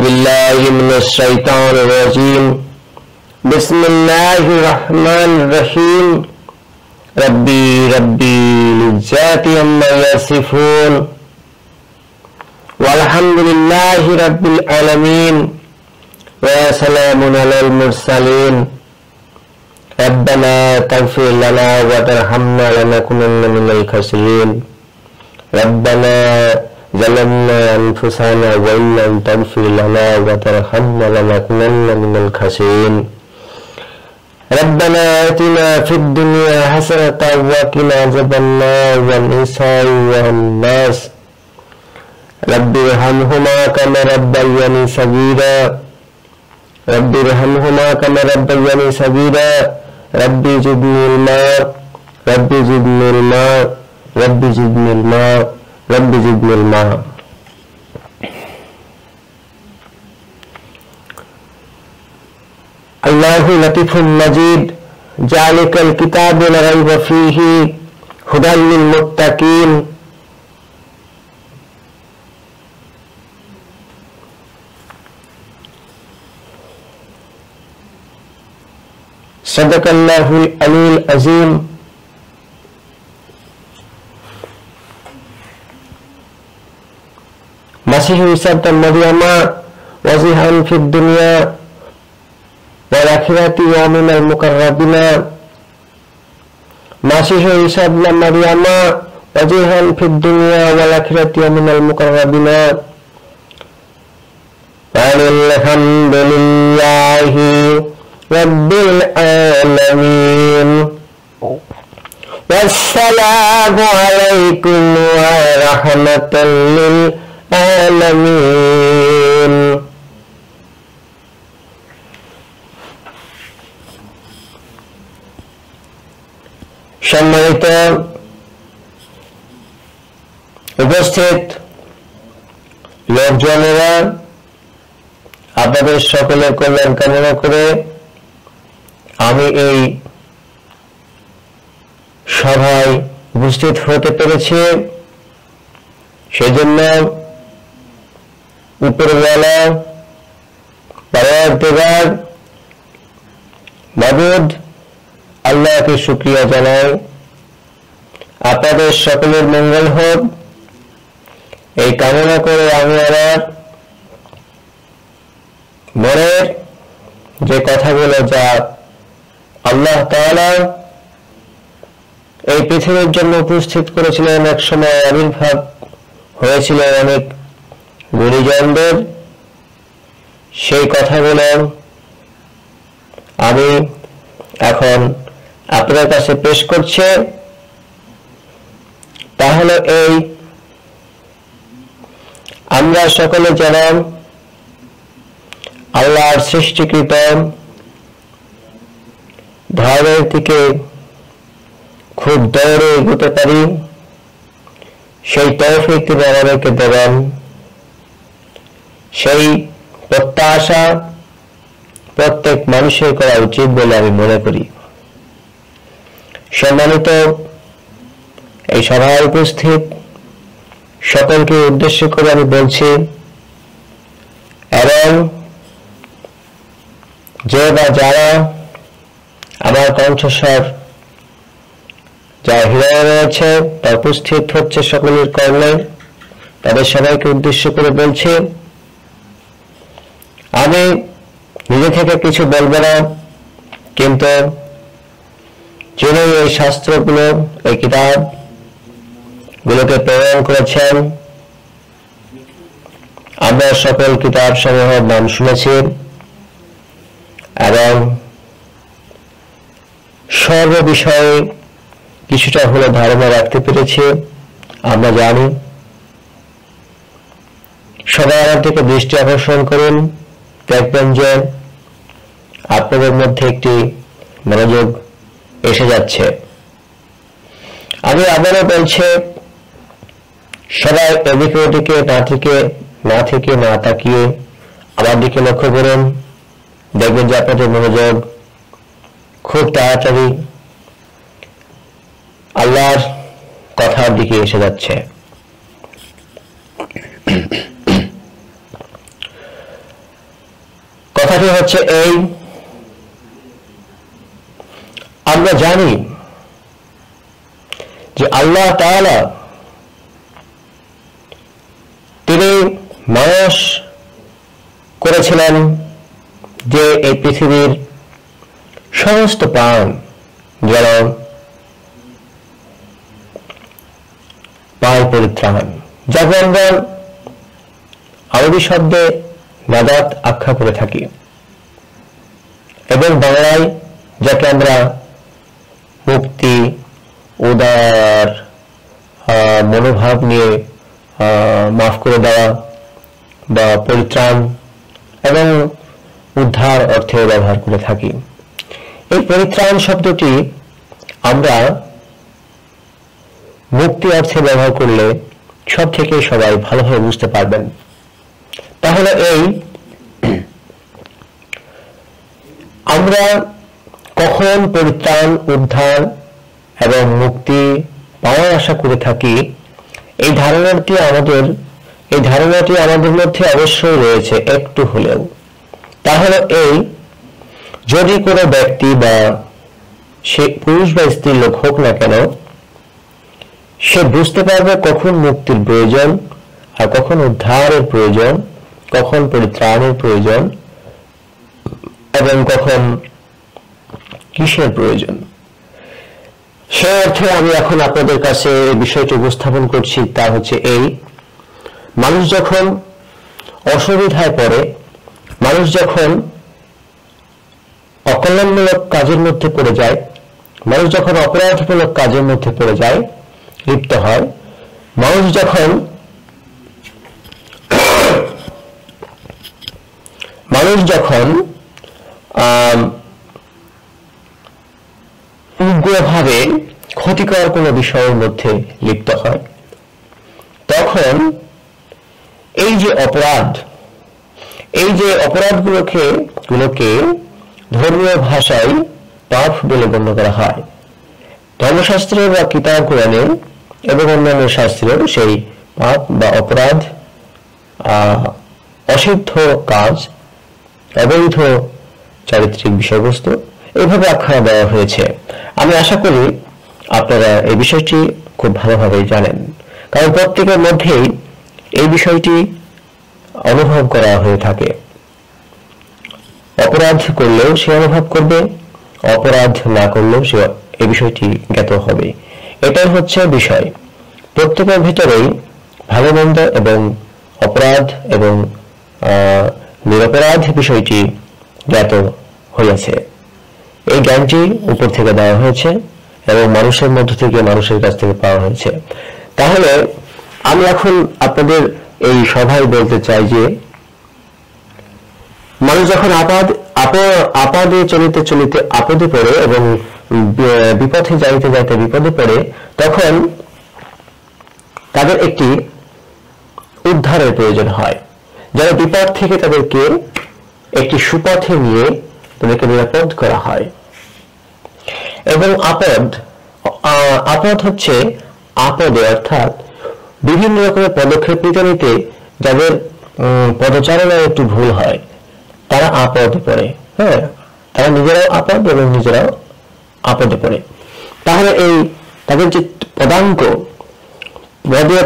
बिल्लाहि मिनश शैतानिर रजीम बिस्मिल्लाहिर रहमानिर रहीम रब्बी रब्बिल इज्जति अम्मा यसिफून वल्हम्दुलिल्लाहि रब्बिल आलमीन व सलामुन अलल मुरसलीन रब्बना तग़फिर लना व तरहमना लनकुनन्ना मिनल खासिरीन रब्बना ज़लमना अनफुसना व इन लम तग़फिर लना व तरहमना लनकुनन्ना मिनल खासिरीन रब्बना आतिना फिद दुनिया हसनतन व क़िना अज़ाबन्नार वन्निसाइ वन्नास रब्बिरहमहुमा कमा रब्बयानी सगीरा रब्बिरहमहुमा कमा रब्बयानी सगीरा रब्बी ज़िदनी इल्मा रब्बी ज़िदनी इल्मा रब्बी ज़िदनी इल्मा रब्बी ज़िदनी इल्मा। अल्लाहु लतीफ़ुन मजीद ज़ालिकल किताबु ला रैब फ़ीही हुदल लिल मुत्तक़ीन। सदक़ल्लाहुल अलील अज़ीम। मसीह ईसा इब्न मरियम वज़ीहन फ़िद दुनिया वल आखिरति व मिनल मुक़र्रबीन। मसीह ईसा इब्न मरियम वज़ीहन फ़िद दुनिया वल आखिरति व मिनल मुक़र्रबीन। अल्हम्दुलिल्लाहि रब्बिल आलमीन वस्सलामु अलैकुम व रहमतुल लिल आलमीन। সম্মানিত উপস্থিত লোকজনেরা, আপনাদের সকলের কল্যাণ কামনা করে আমি এই সভায় উপস্থিত হতে পেরেছি। সেজন্য উপরওয়ালা পরওয়ারদিগার মাবুদ আল্লাহকে শুকরিয়া জানাই। আপনাদের সকলের মঙ্গল হোক এই কামনা করে আমি আমার মনের যে কথাগুলো যা আল্লাহ তাআলা এই পৃথিবীর জন্য উপস্থিত করেছিলেন, এক সময় আবির্ভাব হয়েছিল অনেক গুণীজনদের, সেই কথাগুলো আমি এখন আপনাদের কাছে পেশ করছি। তাহলে এই আমরা সকলে যারা আল্লাহর সৃষ্টিকৃত ধর্মের দিকে খুব দৌড়ে এগোতে পারি, সেই তৌফিক তিনি আমাদেরকে দেবেন, সেই প্রত্যাশা প্রত্যেক মানুষের করা উচিত বলে আমি মনে করি। সম্মানিত এই সভায় উপস্থিত সকলকে উদ্দেশ্য করে আমি বলছি, এবং যে বা যারা আমার কণ্ঠস্বর যা হৃদয়ে রয়েছে তা উপস্থিত হচ্ছে সকলের কর্মে, তাদের সবাইকে উদ্দেশ্য করে বলছি, আমি নিজে থেকে কিছু বলবো না, কিন্তু যিনি এই শাস্ত্রগুলো এই কিতাব গুলোকে প্রেরণ করেছেন, আমরা সকল কিতাব সমূহের নাম শুনেছি এবং সর্ব বিষয়ে কিছুটা হলে ধারণা রাখতে পেরেছি। আমরা জানি, সবাই আমার দিকে দৃষ্টি আকর্ষণ করুন, দেখবেন যে আপনাদের মধ্যে একটি মনোযোগ এসে যাচ্ছে। আমি আবারও বলছি, সবাই এদিকে ওদিকে না তাকিয়ে আমার দিকে লক্ষ্য করুন, দেখবেন যে আপনাদের মনোযোগ খুব তাড়াতাড়ি আল্লাহর কথার দিকে এসে যাচ্ছে। বিষয়টি হচ্ছে এই, আমরা জানি যে আল্লাহ তাআলা তিনি মানুষ করেছিলেন যে এই পৃথিবীর সমস্ত প্রাণ যেন পায় পরিত্রাণ, যাকে আমরা আরবি শব্দে নাজাত আখ্যা করে থাকি এবং বাংলায় যাকে আমরা মুক্তি, উদার মনোভাব নিয়ে মাফ করে দেওয়া বা পরিত্রাণ এবং উদ্ধার অর্থে ব্যবহার করে থাকি। এই পরিত্রাণ শব্দটি আমরা মুক্তি অর্থে ব্যবহার করলে সব থেকে সবাই ভালোভাবে বুঝতে পারবেন। তাহলে এই আমরা কখন পরিত্রাণ, উদ্ধার এবং মুক্তি পাওয়ার আশা করে থাকি, এই ধারণাটি আমাদের মধ্যে অবশ্যই রয়েছে একটু হলেও। তাহলে এই যদি কোনো ব্যক্তি বা সে পুরুষ বা স্ত্রী লোক হোক না কেন, সে বুঝতে পারবে কখন মুক্তির প্রয়োজন আর কখন উদ্ধারের প্রয়োজন, কখন পরিত্রাণের প্রয়োজন এবং কখন কিসের প্রয়োজন। সে অর্থে আমি এখন আপনাদের কাছে বিষয়টি উপস্থাপন করছি। তা হচ্ছে এই, মানুষ যখন অসুবিধায় পড়ে, মানুষ যখন অকল্যাণমূলক কাজের মধ্যে পড়ে যায়, মানুষ যখন অপরাধমূলক কাজের মধ্যে পড়ে যায়, লিপ্ত হয়, মানুষ যখন উগ্রভাবে ক্ষতিকর কোনো বিষয়ের মধ্যে লিপ্ত হয়, তখন এই যে অপরাধগুলোকে ধর্মীয় ভাষায় পাপ বলে গণ্য করা হয়। ধর্মশাস্ত্রে বা কিতাব কোরআনে এবং অন্যান্য শাস্ত্রেও সেই পাপ বা অপরাধ, অসিদ্ধ কাজ, অবৈধ চারিত্রিক বিষয়বস্তু এইভাবে আখ্যা দেওয়া হয়েছে। আমি আশা করি আপনারা এই বিষয়টি খুব ভালোভাবে জানেন, কারণ প্রত্যেকের মধ্যেই এই বিষয়টি অনুভব করা হয়ে থাকে। অপরাধ করলেও সে অনুভব করবে, অপরাধ না করলেও সে এই বিষয়টি জ্ঞাত হবে। এটাই হচ্ছে বিষয়। প্রত্যেকের ভিতরেই ভালো মন্দ এবং অপরাধ এবং নিরপরাধ বিষয়টি জ্ঞাত হয়েছে। এই জ্ঞানটি উপর থেকে দেওয়া হয়েছে এবং মানুষের মধ্য থেকে, মানুষের কাছ থেকে পাওয়া হয়েছে। তাহলে আমি এখন আপনাদের এই সভায় বলতে চাই যে মানুষ যখন আপাদে চলিতে চলিতে আপদে পড়ে এবং বিপথে যাইতে যাইতে বিপদে পড়ে, তখন তাদের একটি উদ্ধারের প্রয়োজন হয়, যারা বিপদ থেকে তাদেরকে একটি সুপথে নিয়ে তাদেরকে নিরাপদ করা হয়। এবং আপদ হচ্ছে আপদে, অর্থাৎ বিভিন্ন রকমের পদক্ষেপ নিতে নিতে যাদের পদচারণায় একটু ভুল হয়, তারা আপদে পড়ে। হ্যাঁ, তারা নিজেরাও আপদ এবং নিজেরাও আপদে পড়ে। তাহলে এই তাদের যে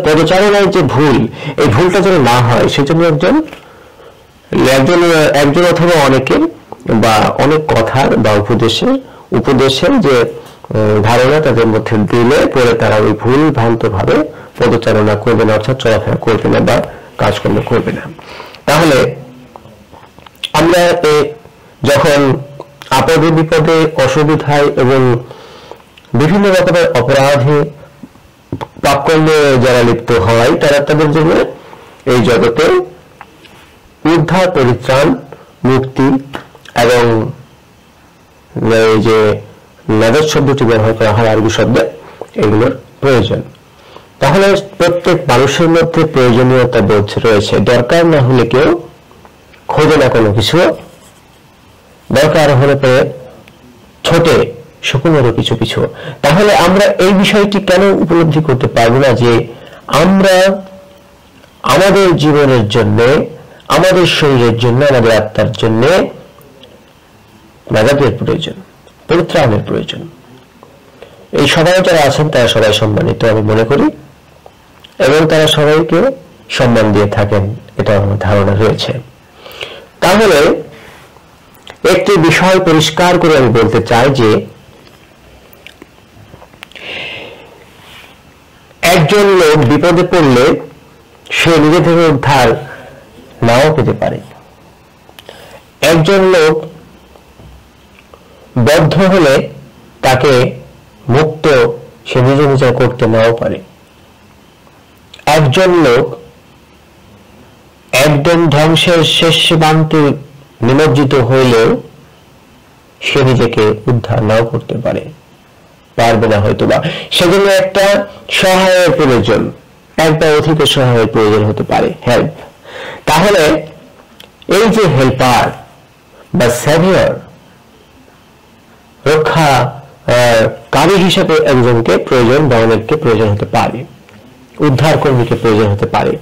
পদচারণায় যে ভুল, এই ভুলটা যেন না হয় সেজন্য একজন অথবা অনেকের বা অনেক কথার বা উপদেশের যে ধারণা তাদের মধ্যে দিলে পরে তারা ওই ভুল ভ্রান্ত ভাবে পদচারণা করবে না, অর্থাৎ চলাফেরা করবে না বা কাজকর্ম করবে না। তাহলে আমরা যখন আপদে বিপদে, অসুবিধায় এবং বিভিন্ন রকমের অপরাধে পাপকর্মে যারা লিপ্ত হয়, তারা তাদের জন্য এই জগতে উদ্ধার, পরিত্রাণ, মুক্তি এবং এই যে নাজাত শব্দটি ব্যবহার করা হয় আরবি শব্দে, এগুলোর প্রয়োজন। তাহলে প্রত্যেক মানুষের মধ্যে প্রয়োজনীয়তা বোধ রয়েছে। দরকার না হলে কেউ খোঁজে না কোনো কিছু, দরকার হলে পরে ছোটে শকুনেরও পিছু পিছু। তাহলে আমরা এই বিষয়টি কেন উপলব্ধি করতে পারবো না যে আমরা আমাদের জীবনের জন্য, আমাদের শরীরের জন্য, আমাদের আত্মার জন্য নাজাতের প্রয়োজন, পরিত্রাণের প্রয়োজন। এই সবাই যারা আছেন তারা সবাই সম্মানিত আমি মনে করি, এবং তারা সবাইকে সম্মান দিয়ে থাকেন, এটা আমার ধারণা রয়েছে। তাহলে একটি বিষয় পরিষ্কার করে আমি বলতে চাই যে একজন লোক বিপদে পড়লে সে নিজে থেকে উদ্ধার নাও পেতে পারে। একজন লোক বদ্ধ হলে তাকে মুক্ত সে নিজে নিজে করতে নাও পারে। একজন লোক একদম ধ্বংসের শেষ সীমান্তে নিমজ্জিত হইলেও সে নিজেকে উদ্ধার নাও করতে পারে, পারবে না হয়তো বা। সেজন্য একটা সহায়ের প্রয়োজন, একটা অধিক সহায়ের প্রয়োজন হতে পারে, হেল্প। তাহলে এই যে হেল্পার বা সেভিয়র, রক্ষাকারী হিসেবে একজনকে প্রয়োজন বা অনেককে প্রয়োজন হতে পারে, উদ্ধার কর্মীকে প্রয়োজন হতে পারে,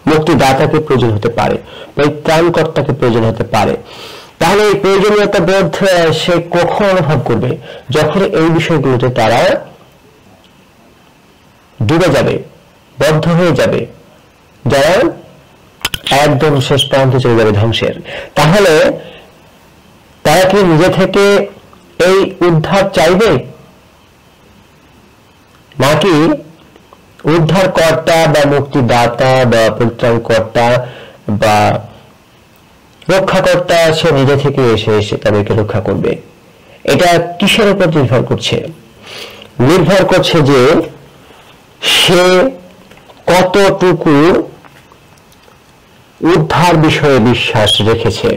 মুক্তিদাতাকে প্রয়োজন হতে পারে, পরিত্রাণকর্তাকে প্রয়োজন হতে পারে। তাহলে এই প্রয়োজনীয়তা বোধ সে কখন অনুভব করবে? যখন এই বিষয়গুলোতে তারা ডুবে যাবে, বদ্ধ হয়ে যাবে, যারা একদম শেষ প্রান্তে চলে যাবে ধ্বংসের। তাহলে তারা কি নিজে থেকে এই উদ্ধার চাইবে, নাকি উদ্ধারকর্তা বা মুক্তিদাতা বা পরিত্রাণকর্তা বা রক্ষাকর্তা সে নিজে থেকে এসে তাদেরকে রক্ষা করবে? এটা কিসের উপর নির্ভর করছে? নির্ভর করছে যে সে কতটুকু উদ্ধার বিষয়ে বিশ্বাস রেখেছে,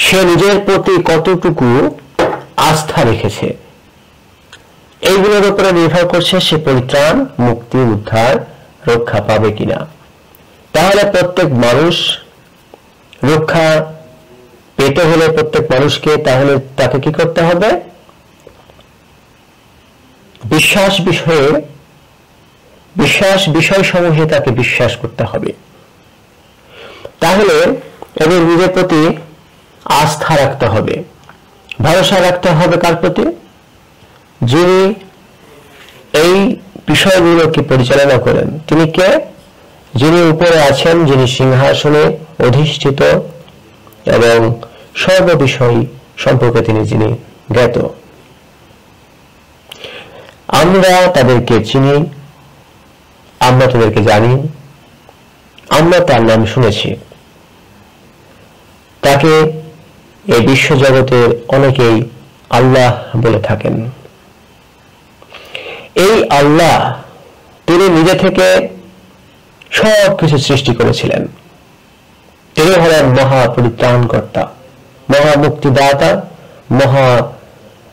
সে নিজের প্রতি কতটুকু আস্থা রেখেছে, এইগুলোর উপরে নির্ভর করছে সে পরিত্রাণ, মুক্তি, উদ্ধার, রক্ষা পাবে কিনা। তাহলে প্রত্যেক মানুষ রক্ষা পেতে হলে প্রত্যেক মানুষকে তাহলে তাকে কি করতে হবে? বিশ্বাস বিষয়সমূহে তাকে বিশ্বাস করতে হবে। তাহলে এদের নিজের প্রতি আস্থা রাখতে হবে, ভরসা রাখতে হবে কার প্রতি? যিনি এই বিষয়গুলোকে পরিচালনা করেন। তিনি কে? যিনি উপরে আছেন, যিনি সিংহাসনে অধিষ্ঠিত এবং সর্ববিষয় সম্পর্কে যিনি জ্ঞাত। আমরা তাদেরকে চিনি, আমরা তাদেরকে জানি, আমরা তার নাম শুনেছি। তাকে এই বিশ্বজগতের অনেকেই আল্লাহ বলে থাকেন। এই আল্লাহ তিনি নিজে থেকে সব কিছু সৃষ্টি করেছিলেন। তিনি হলেন মহা পরিত্রাণকর্তা, মহা মুক্তিদাতা, মহা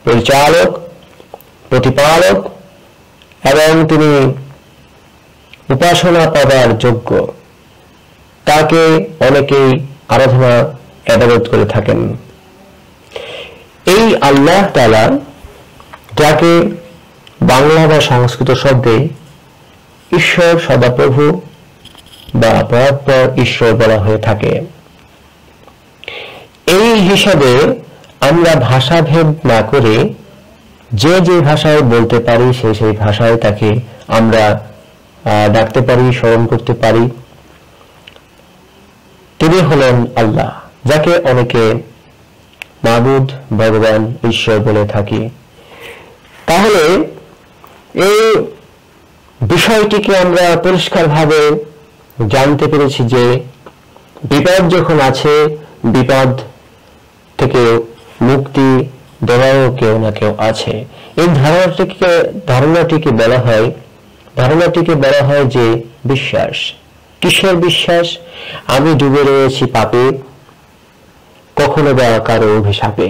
পরিচালক, প্রতিপালক, এবং তিনি উপাসনা পাবার যোগ্য। তাকে অনেকেই আরাধনা ইবাদত করে থাকেন। এই আল্লাহ তাআলা, যাকে বাংলা বা সংস্কৃত শব্দে ঈশ্বর, সদাপ্রভু বা পরাৎপর ঈশ্বর বলা হয়ে থাকে, এই হিসাবে আমরা ভাষাভেদ না করে যে যে ভাষায় বলতে পারি সেই ভাষায় তাকে আমরা ডাকতে পারি, স্মরণ করতে পারি। তিনি হলেন আল্লাহ, যাকে অনেকে মাবুদ, ভগবান, ঈশ্বর বলে থাকি। তাহলে এই বিষয়টিকে আমরা পরিষ্কারভাবে জানতে পেরেছি যে বিপদ যখন আছে, বিপদ থেকে মুক্তি দেওয়াও কেউ না কেউ আছে। এই ধারণাটিকে বলা হয় যে বিশ্বাস। কিসের বিশ্বাস? আমি ডুবে রয়েছি পাপে, কখনো বা কারো অভিশাপে।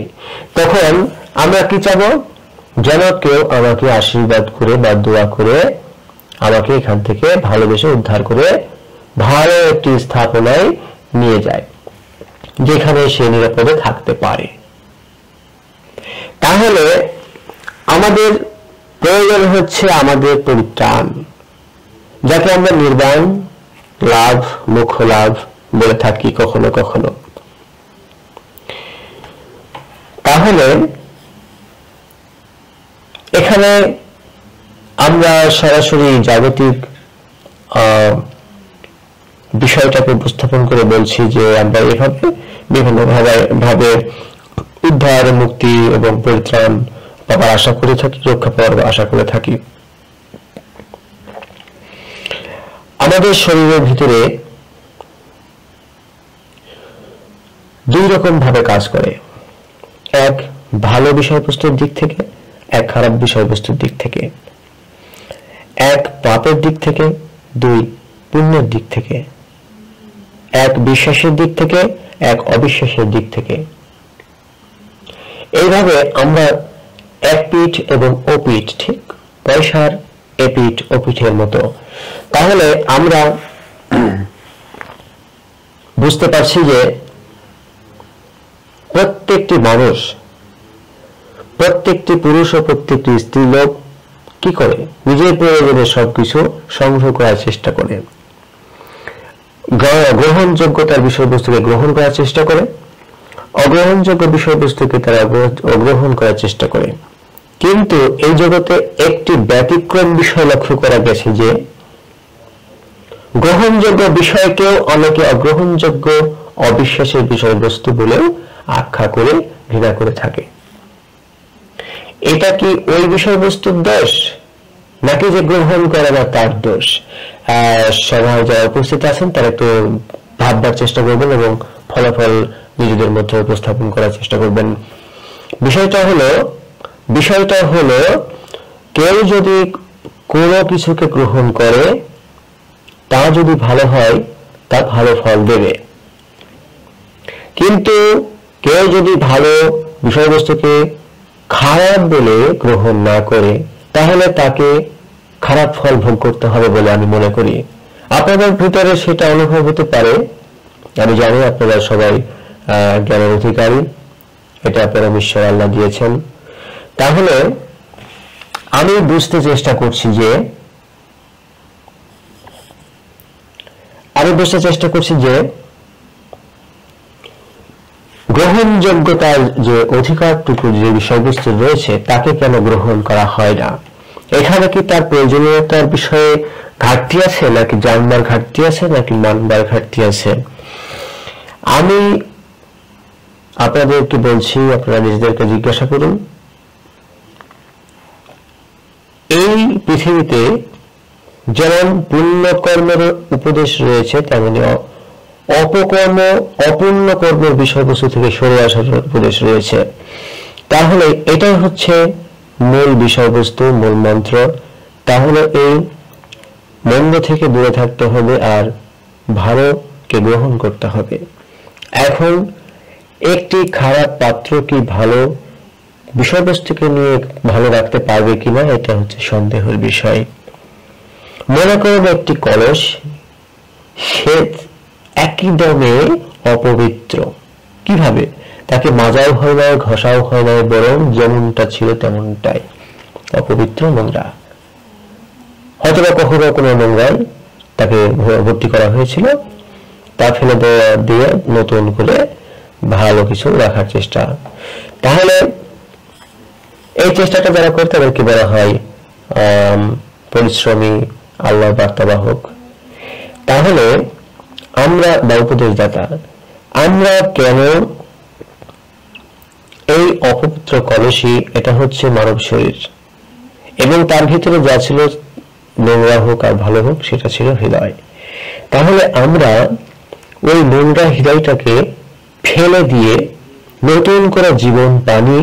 তখন আমরা কি চাবো? যেন কেউ আমাকে আশীর্বাদ করে বা দোয়া করে আমাকে এখান থেকে ভালোবেসে উদ্ধার করে ভালো একটি স্থাপনায় নিয়ে যায়, যেখানে সে নিরাপদে থাকতে পারে। তাহলে আমাদের প্রয়োজন হচ্ছে আমাদের পরিত্রাণ, যাকে আমরা নির্বাণ লাভ, মোক্ষ লাভ বলে থাকি কখনো কখনো। তাহলে এখানে আমরা সরাসরি জাগতিক বিষয়টাকে উপস্থাপন করে বলছি যে আমরা এভাবে বিভিন্ন ভাবে উদ্ধার, মুক্তি এবং পরিত্রাণ পাওয়ার আশা করে থাকি, রক্ষা পাওয়ার আশা করে থাকি। আমাদের শরীরের ভিতরে দুই রকম ভাবে কাজ করে, এক ভালো বিষয়বস্তুর দিক থেকে, এক খারাপ বিষয়বস্তুর দিক থেকে, এক পাপের দিক থেকে, দুই পুণ্যের দিক থেকে, এক বিশ্বাসের দিক থেকে, এক অবিশ্বাসের দিক থেকে। এইভাবে আমরা এক পিঠ এবং ও পিঠ, ঠিক পয়সার এ পিঠ ও পিঠের মতো। তাহলে আমরা বুঝতে পারছি যে প্রত্যেকটি মানুষ, প্রত্যেকটি পুরুষ ও প্রত্যেকটি স্ত্রী লোক কি করে? নিজের প্রয়োজনে সবকিছু সংগ্রহ করার চেষ্টা করে, গ্রহণযোগ্যতার বিষয়বস্তুকে গ্রহণ করার চেষ্টা করে, অগ্রহণযোগ্য বিষয়বস্তুকে তারা অগ্রহণ করার চেষ্টা করে। কিন্তু এই জগতে একটি ব্যতিক্রম বিষয় লক্ষ্য করা গেছে যে গ্রহণযোগ্য বিষয়কেও অনেকে অগ্রহণযোগ্য অবিশ্বাসের বিষয়বস্তু বলেও আখ্যা করে ঘৃণা করে থাকে। এটা কি ওই বিষয়বস্তুর দোষ, নাকি যে গ্রহণ করে না তার দোষ? সভায় যারা উপস্থিত আছেন তারা একটু ভাববার চেষ্টা করবেন এবং ফলাফল নিজেদের মধ্যে উপস্থাপন করার চেষ্টা করবেন। বিষয়টা হলো কেউ যদি কোনো কিছুকে গ্রহণ করে তা যদি ভালো হয় তা ভালো ফল দেবে, কিন্তু কেউ যদি ভালো বিষয়বস্তুকে খারাপ বলে গ্রহণ না করে তাহলে তাকে খারাপ ফল ভোগ করতে হবে বলে আমি মনে করি। আপনাদের ভিতরে সেটা অনুভব হতে পারে, আমি জানি আপনারা সবাই জ্ঞানের অধিকারী, এটা আপনারা ঈশ্বর আল্লাহ দিয়েছেন। তাহলে আমি বুঝতে চেষ্টা করছি যে গ্রহণযোগ্যতার যে অধিকারটুকু, যে বিষয়বস্তু রয়েছে তাকে কেন গ্রহণ করা হয় না? এখানে কি তার প্রয়োজনীয়তার বিষয়ে ঘাটতি আছে, নাকি জানবার ঘাটতি আছে, নাকি মানবার ঘাটতি আছে? আমি আপনাদেরকে বলছি, আপনারা নিজেদেরকে জিজ্ঞাসা করুন। এই পৃথিবীতে যেমন পুণ্যকর্মের উপদেশ রয়েছে, তেমনি অপূর্ণ কর্মের বিষয়বস্তু থেকে সরে আসার উপদেশ রয়েছে। তাহলে এটাই হচ্ছে মূল বিষয়বস্তু, মূল মন্ত্র। তাহলে এই মন্দ থেকে দূরে থাকতে হবে আর ভালোকে গ্রহণ করতে হবে। এখন একটি খারাপ পাত্র কি ভালো বিষয়বস্তুকে নিয়ে ভালো রাখতে পারবে কিনা, এটা হচ্ছে সন্দেহের বিষয়। মনে করুন একটি কলস, সে একদমে অপবিত্র। কিভাবে? তাকে মাজাও হয় না, ঘষাও হয় না, বরং যেমনটা ছিল তেমনটাই অপবিত্র, নোংরা। হয়তো বা কখনো কোনো নোংরায় তাকে ভর্তি করা হয়েছিল, তা ফেলে দিয়ে নতুন করে ভালো কিছু রাখার চেষ্টা। তাহলে এই চেষ্টাটা যারা করে তাদেরকে বলা হয় পরিশ্রমী, আল্লাহর বার্তাবাহক। তাহলে আমরা বা উপদেশদাতা, আমরা কেন এই অপবিত্র কলসী, এটা হচ্ছে মানব শরীর এবং তার ভিতরে যা ছিল, নোংরা হোক আর ভালো হোক, সেটা ছিল হৃদয়। তাহলে আমরা ওই নোংরা হৃদয়টাকে ফেলে দিয়ে নতুন করে জীবন পানি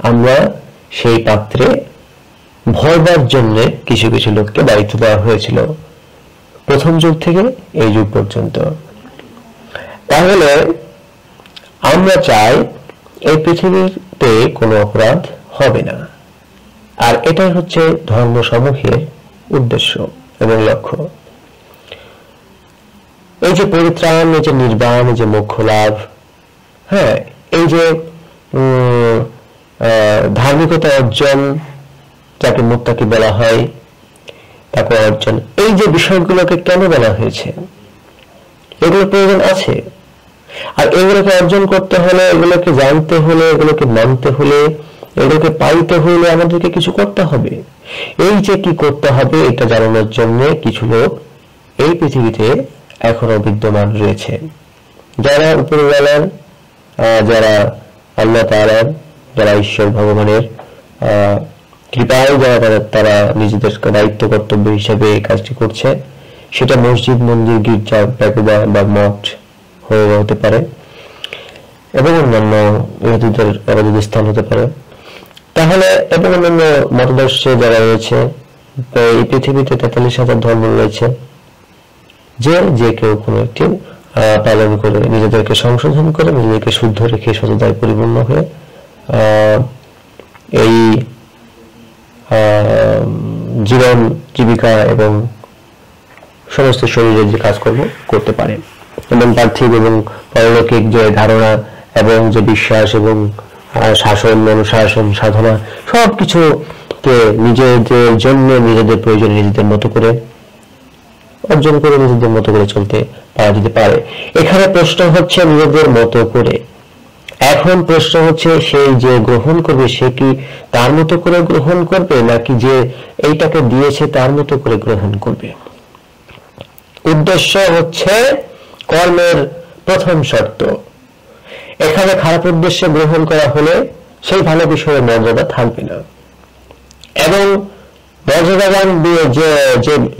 আমরা সেই পাত্রে ভরবার জন্য কিছু কিছু লোককে দায়িত্ব দেওয়া হয়েছিল প্রথম যুগ থেকে এই যুগ পর্যন্ত। তাহলে আমরা চাই এই পৃথিবীতে কোনো অপরাধ হবে না, আর এটাই হচ্ছে ধর্ম সমূহের উদ্দেশ্য এবং লক্ষ্য। এই যে পরিত্রাণ, এই যে নির্বাণ, এই যে মোক্ষ লাভ, হ্যাঁ, এই যে ধার্মিকতা অর্জন, যাকে মুত্তাকি বলা হয়, তাকওয়া অর্জন, এই যে বিষয়গুলোকে কেন বলা হয়েছে, এগুলো প্রয়োজন আছে। আর এগুলোকে অর্জন করতে হলে, এগুলোকে জানতে হলে, এগুলোকে মানতে হলে, এগুলোকে পাইতে হলে আমাদেরকে কিছু করতে হবে। এই যে কি করতে হবে এটা জানানোর জন্য কিছু লোক এই পৃথিবীতে এখনো বিদ্যমান রয়েছে, যারা উপরওয়ালার, যারা আল্লাহ তাআলার, যারা ঈশ্বর ভগবানের কৃপায় যারা তারা নিজেদের দায়িত্ব কর্তব্য হিসেবে এই কাজটি করছে। সেটা মসজিদ, মন্দির, গির্জা, প্যাকুবা বা মঠ হতে পারে এবং অন্যান্য ইহুদিদের আবাদিত স্থান হতে পারে। তাহলে এবং অন্যান্য মতাদর্শে যারা রয়েছে, এই পৃথিবীতে 43,000 ধর্ম রয়েছে, যে কেউ কোনো একটি পালন করে, নিজেদেরকে সংশোধন করে, নিজেদেরকে শুদ্ধ রেখে সততায় পরিপূর্ণ হয়ে এই জীবন, জীবিকা এবং সমস্ত শরীরের যে কাজকর্ম করতে পারে এবং পার্থিব এবং পরলৌকিক যে ধারণা এবং যে বিশ্বাস এবং শাসন, অনুশাসন, সাধনা সবকিছুকে নিজেদের জন্য, নিজেদের প্রয়োজনে নিজেদের মতো করে অর্জন করে নিজেদের মতো করে চলতে পারা যেতে পারে। এখানে প্রশ্ন হচ্ছে নিজেদের মতো করে। এখন প্রশ্ন হচ্ছে সেই যে গ্রহণ করবে সে কি তার মতো করে গ্রহণ করবে নাকি যে এইটাকে দিয়েছে তার মতো করে গ্রহণ করবে। উদ্দেশ্য হচ্ছে কর্মের প্রথম শর্ত। এখানে খারাপ উদ্দেশ্যে গ্রহণ করা হলে সেই ভালো বিষয়ের মর্যাদা থাকবে না এবং মর্যাদাবান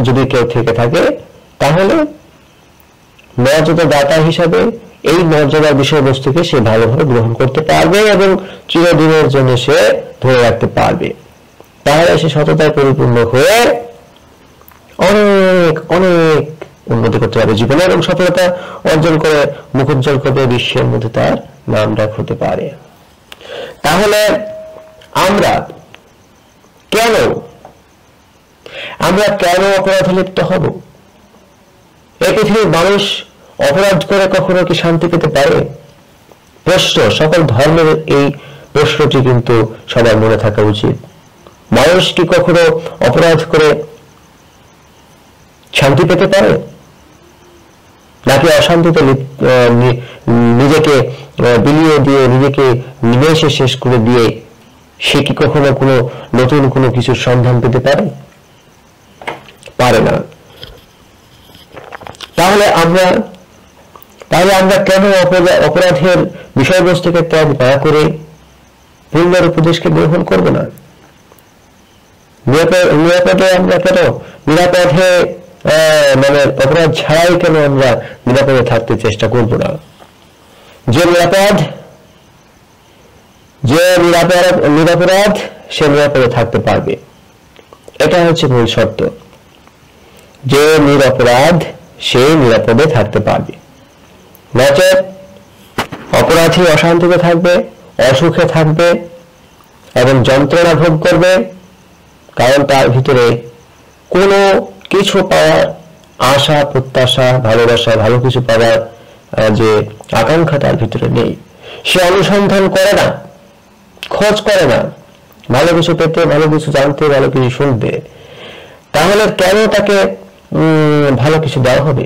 যদি কেউ থেকে থাকে তাহলে মর্যাদা দাতা হিসাবে এই মর্যাদার বিষয়বস্তুকে সে ভালোভাবে গ্রহণ করতে পারবে এবং চিরদিনের জন্য সে ধরে রাখতে পারবে। তাহলে সে সততায় পরিপূর্ণ হয়ে অনেক অনেক উন্নতি করতে পারবে জীবনে এবং সফলতা অর্জন করে মুখ উজ্জ্বল করবে, বিশ্বের মধ্যে তার নাম ডাক হতে পারে। তাহলে আমরা কেন অপরাধে লিপ্ত হব? এই পৃথিবীর মানুষ অপরাধ করে কখনো কি শান্তি পেতে পারে? প্রশ্ন, সকল ধর্মের এই প্রশ্নটি কিন্তু সবার মনে থাকা উচিত। মানুষ কি কখনো অপরাধ করে শান্তি পেতে পারে নাকি অশান্তিতে নিজেকে বিলিয়ে দিয়ে, নিজেকে নিমেষে শেষ করে দিয়ে সে কি কখনো কোনো নতুন কোনো কিছুর সন্ধান পেতে পারে? পারে না। তাহলে আমরা কেন অপরাধের বিষয়বস্তুকে ত্যাগ না করে পুণ্যের উপদেশকে গ্রহণ করব না? নিরাপদে আমরা কেন নিরাপদে মানে অপরাধ ছাড়াই কেন আমরা নিরাপদে থাকতে চেষ্টা করব না? যে নিরাপরাধ সে নিরাপদে থাকতে পারবে, এটা হচ্ছে মূল শর্ত। যে নিরপরাধ সে নিরাপদে থাকতে পারবে, নচেত অপরাধী অশান্তিতে থাকবে, অসুখে থাকবে এবং যন্ত্রণা ভোগ করবে, কারণ তার ভিতরে কোনো কিছু পাওয়ার আশা, প্রত্যাশা, ভালোবাসা, ভালো কিছু পাওয়ার যে আকাঙ্ক্ষা তার ভিতরে নেই। সে অনুসন্ধান করে না, খোঁজ করে না ভালো কিছু পেতে, ভালো কিছু জানতে, ভালো কিছু শুনতে। তাহলে কেন তাকে ভালো কিছু দেওয়া হবে?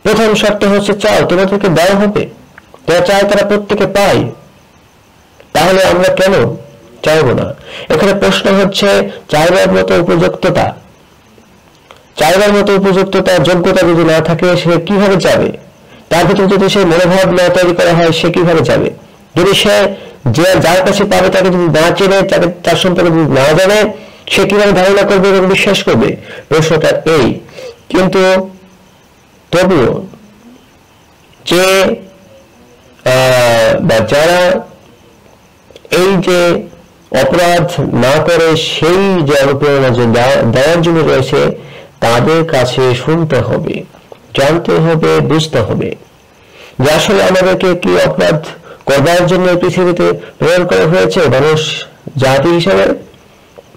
প্রথম শর্ত হচ্ছে চাও, তোমাদেরকে দেওয়া হবে। যারা চায় তারা প্রত্যেকে পায়, তাহলে আমরা কেন চাইবো না? এখানে প্রশ্ন হচ্ছে চাইবার মতো উপযুক্ততা, যোগ্যতা যদি না থাকে সে কিভাবে যাবে? তার ভিতরে যদি সে মনোভাব না তৈরি করা হয় সে কিভাবে যাবে? যদি সে যার কাছে পাবে তাকে যদি না চেনে, তার সম্পর্কে যদি না জানে, সে কিভাবে ধারণা করবে এবং বিশ্বাস করবে? প্রশ্নটা এই। কিন্তু তবুও যে যারা এই যে অপরাধ না করে সেই যে অনুপ্রেরণা যে দেওয়ার জন্য রয়েছে, তাদের কাছে শুনতে হবে, জানতে হবে, বুঝতে হবে যে আসলে আমাদেরকে কি অপরাধ করবার জন্য পৃথিবীতে প্রেরণ করা হয়েছে। মানুষ জাতি হিসাবে,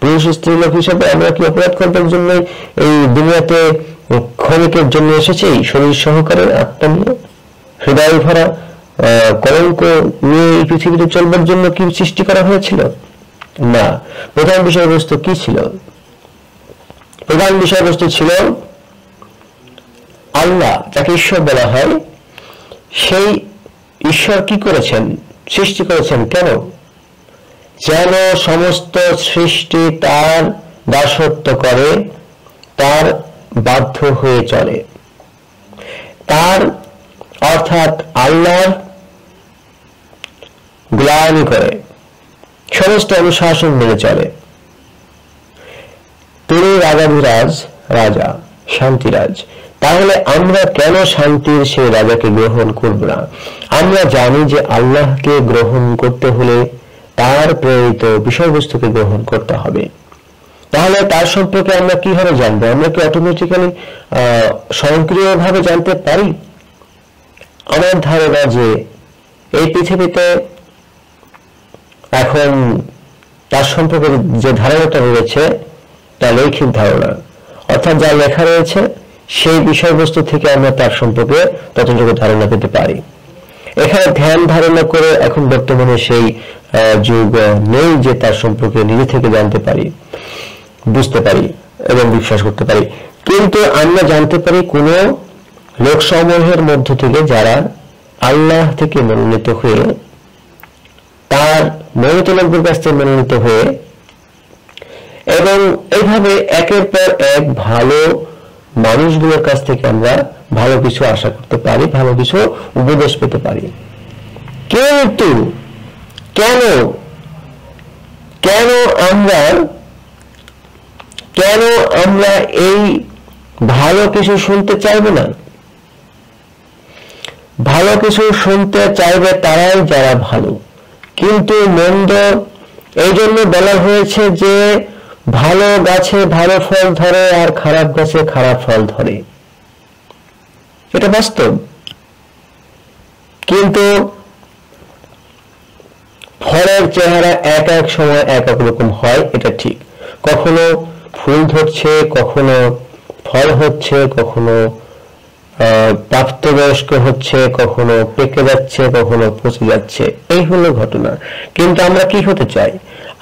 পুরুষ স্ত্রীলোক হিসাবে আমরা কি অপরাধ করবার জন্য এই দুনিয়াতে ক্ষণিকের জন্য এসেছি? শরীর সহকারে, আত্মা নিয়ে, হৃদয় ভরা কলঙ্ক নিয়ে এই পৃথিবীতে চলবার জন্য কি সৃষ্টি করা হয়েছিল? না। প্রধান বিষয়বস্তু কি ছিল? প্রধান বিষয়বস্তু ছিল আল্লাহ, যাকে ঈশ্বর বলা হয়, সেই ঈশ্বর কি করেছেন, সৃষ্টি করেছেন কেন? যেন সমস্ত সৃষ্টি তার দাসত্ব করে, তার বাধ্য হয়ে চলে, তার অর্থাৎ আল্লাহর গোলামি করে, সমস্ত অনুশাসন মেনে চলে। তিনি রাজাধিরাজ, রাজা, শান্তিরাজ। তাহলে আমরা কেন শান্তির সেই রাজাকে গ্রহণ করব না? আমরা জানি যে আল্লাহকে গ্রহণ করতে হলে তার প্রেরিত বিষয়বস্তুকে গ্রহণ করতে হবে। তাহলে তার সম্পর্কে আমরা কিভাবে জানবো? আমরা কি অটোমেটিক্যালি স্বয়ংক্রিয়ভাবে জানতে পারি? আমার ধারণা যে এই পৃথিবীতে এখন তার সম্পর্কে যে ধারণাটা রয়েছে তা লৈখিক ধারণা, অর্থাৎ যা লেখা রয়েছে সেই বিষয়বস্তু থেকে আমরা তার সম্পর্কে ততটুকু ধারণা পেতে পারি। এখানে ধ্যান ধারণা করে এখন বর্তমানে সেই যুগ নেই যে তার সম্পর্কে নিজে থেকে জানতে পারি, বুঝতে পারি এবং বিশ্বাস করতে পারি। কিন্তু আমরা জানতে পারি কোন লোকসমূহের মধ্য থেকে যারা আল্লাহ থেকে মনোনীত হয়ে, তার মনোনীত লোকদের কাছ থেকে মনোনীত হয়ে, এবং এইভাবে একের পর এক ভালো মানুষগুলোর কাছ থেকে আমরা ভালো কিছু আশা করতে পারি, ভালো কিছু উপদেশ পেতে পারি। কিন্তু কেন আমরা এই ভালো কিছু শুনতে চাইব না? ভালো কিছু শুনতে চাইবে তারাই যারা ভালো, কিন্তু মন্দ এই জন্য বলা হয়েছে যে ভালো গাছে ভালো ফল ধরে আর খারাপ গাছে খারাপ ফল ধরে, এটা বাস্তব। কিন্তু ফলের চেহারা এক এক সময় এক এক রকম হয়, এটা ঠিক। কখনো ফুল ধরছে, কখনো ফল হচ্ছে, কখনো প্রাপ্তবয়স্ক হচ্ছে, কখনো পেকে যাচ্ছে, কখনো পচে যাচ্ছে, এই হলো ঘটনা। কিন্তু আমরা কি হতে চাই?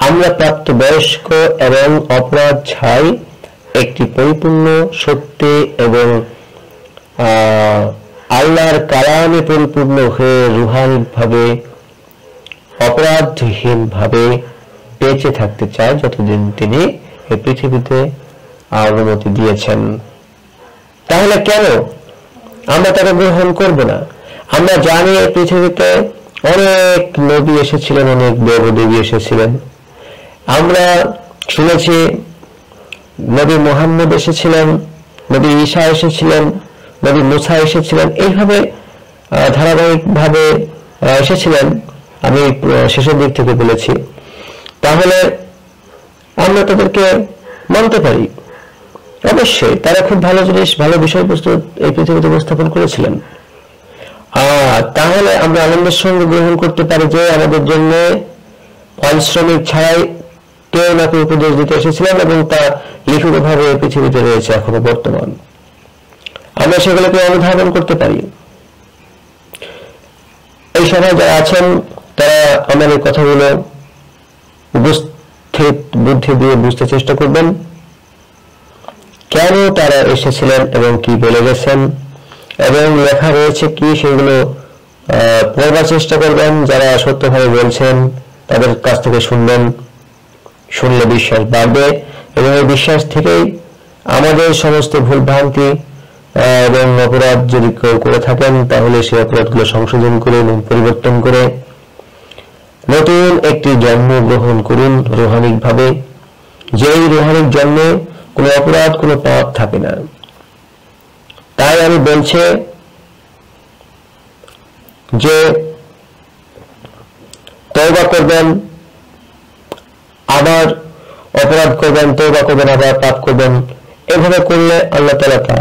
আমরা প্রাপ্তবয়স্ক এবং অপরাধ ছাই একটি পরিপূর্ণ সত্যি এবং আল্লাহর কালামে পরিপূর্ণ হয়ে রুহানিক ভাবে, অপরাধহীন ভাবে বেঁচে থাকতে চাই যতদিন তিনি এই পৃথিবীতে অনুমতি দিয়েছেন। তাহলে কেন আমরা তাকে গ্রহণ করব না? আমরা জানি এই পৃথিবীতে অনেক নবী এসেছিলেন, অনেক দেবদেবী এসেছিলেন। আমরা শুনেছি নবী মুহাম্মদ এসেছিলেন, নবী ঈসা এসেছিলেন, নবী মুসা এসেছিলেন, এইভাবে ধারাবাহিক ভাবে এসেছিলেন। আমি শেষের দিক থেকে বলেছি। তাহলে আমরা তাদেরকে মানতে পারি, অবশ্যই তারা খুব ভালো জিনিস, ভালো বিষয়বস্তু এই পৃথিবীতে উপস্থাপন করেছিলেন। তাহলে আমরা আনন্দের সঙ্গে গ্রহণ করতে পারি যে আমাদের জন্য পারিশ্রমিক ছাড়াই কেউ নাকি উপদেশ দিতে এসেছিলেন এবং তা লিখিতভাবে পৃথিবীতে রয়েছে এখনো বর্তমান। আমরা সেগুলোকে অনুধাবন করতে পারি। এই সভায় যারা আছেন তারা আমার এই কথাগুলো উপস্থিত বুদ্ধি দিয়ে বুঝতে চেষ্টা করবেন, কেন তারা এসেছিলেন এবং কি বলে গেছেন এবং লেখা রয়েছে কি, সেগুলো পড়বার চেষ্টা করবেন। যারা সত্যভাবে বলছেন তাদের কাছ থেকে শুনবেন, শুনলে বিশ্বাস বাড়বে এবং এই বিশ্বাস থেকেই আমাদের সমস্ত ভুলভ্রান্তি এবং অপরাধ যদি কেউ করে থাকেন তাহলে সেই অপরাধগুলো সংশোধন করে এবং পরিবর্তন করে নতুন একটি জন্ম গ্রহণ করুন রুহানিক ভাবে, যেই রুহানিক জন্মে কোনো অপরাধ, কোনো পাপ থাকে না। তাই আমি বলছি যে তওবা করবেন, আবার অপরাধ করবেন, তওবা করবেন, আবার পাপ করবেন। এভাবে করলে আল্লাহ তাআলা তা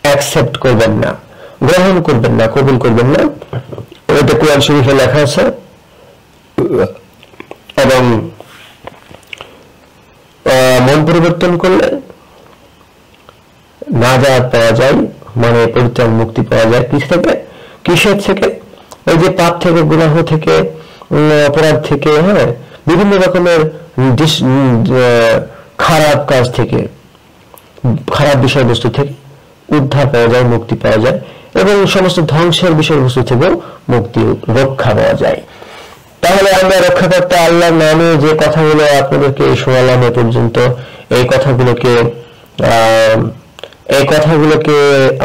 অ্যাকসেপ্ট করবেন না, গ্রহণ করবেন না, কবুল করবেন না। এটা কোরআন শরীফে লেখা আছে। এবং মন পরিবর্তন করলে নাজাত পাওয়া যায়, মানে পরিত্রাণ মুক্তি পাওয়া যায়। কিসের থেকে? ওই যে পাপ থেকে, গুনাহ থেকে, অপরাধ থেকে, হ্যাঁ, বিভিন্ন রকমের খারাপ কাজ থেকে, খারাপ বিষয়বস্তু থেকে উদ্ধার পাওয়া যায়, মুক্তি পাওয়া যায়, এবং সমস্ত ধ্বংসের বিষয়বস্তু থেকেও মুক্তি রক্ষা পাওয়া যায়। তাহলে আমরা রক্ষাকর্তা আল্লাহর নামে যে কথাগুলো আপনাদেরকে শোনালাম এ পর্যন্ত, এই কথাগুলোকে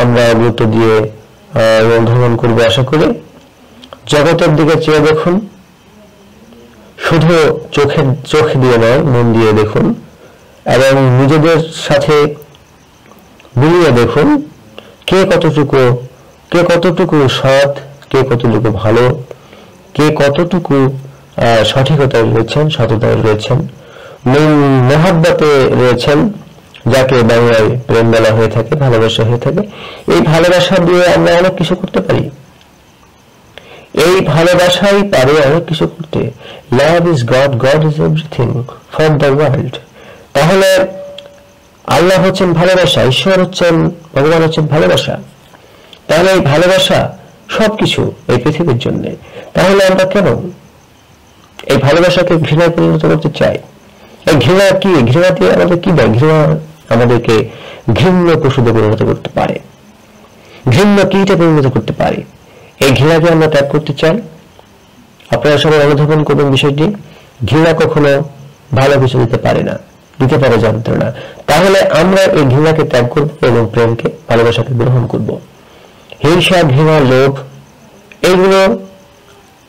আমরা গুরুত্ব দিয়ে অনুধাবন করবো আশা করি। জগতের দিকে চেয়ে দেখুন, শুধু চোখ দিয়ে নয়, মন দিয়ে দেখুন, এবং নিজেদের সাথে মিলিয়ে দেখুন কে কতটুকু সৎ, কে কতটুকু ভালো, কে কতটুকু সঠিকতায় রয়েছেন, সততায় রয়েছেন, মহাব্বতে রয়েছেন, যাকে বাংলায় প্রেম বলা হয়ে থাকে, ভালোবাসা হয়ে থাকে। এই ভালোবাসা দিয়ে আমরা অনেক কিছু করতে পারি, এই ভালোবাসাই পারে অনেক কিছু করতে। Love is god, god is everything for the world. তাহলে আল্লাহ হচ্ছেন ভালোবাসা, ঈশ্বর হচ্ছেন, ভগবান হচ্ছেন ভালোবাসা। তাহলে এই ভালোবাসা সবকিছু এই পৃথিবীর জন্য। তাহলে আমরা কেন এই ভালোবাসাকে ঘৃণায় পরিণত করতে চাই? এই ঘৃণা কি? ঘৃণা দিয়ে আমাদের কি দেয়? ঘৃণা আমাদেরকে ঘৃণ্য পশুতে পরিণত করতে পারে, ঘৃণ্য কীটে পরিণত করতে পারে। এই ঘৃণাকে আমরা ত্যাগ করতে চাই। আপনারা সবাই অনুধাবন করবেন বিষয়টি। ঘৃণা কখনো ভালো কিছু দিতে পারে না, দিতে পারে যন্ত্রণা। তাহলে আমরা এই ঘৃণাকে ত্যাগ করব এবং প্রেমকে, ভালোবাসাকে গ্রহণ করব। হিংসা, ঘৃণা, লোভ, এইগুলো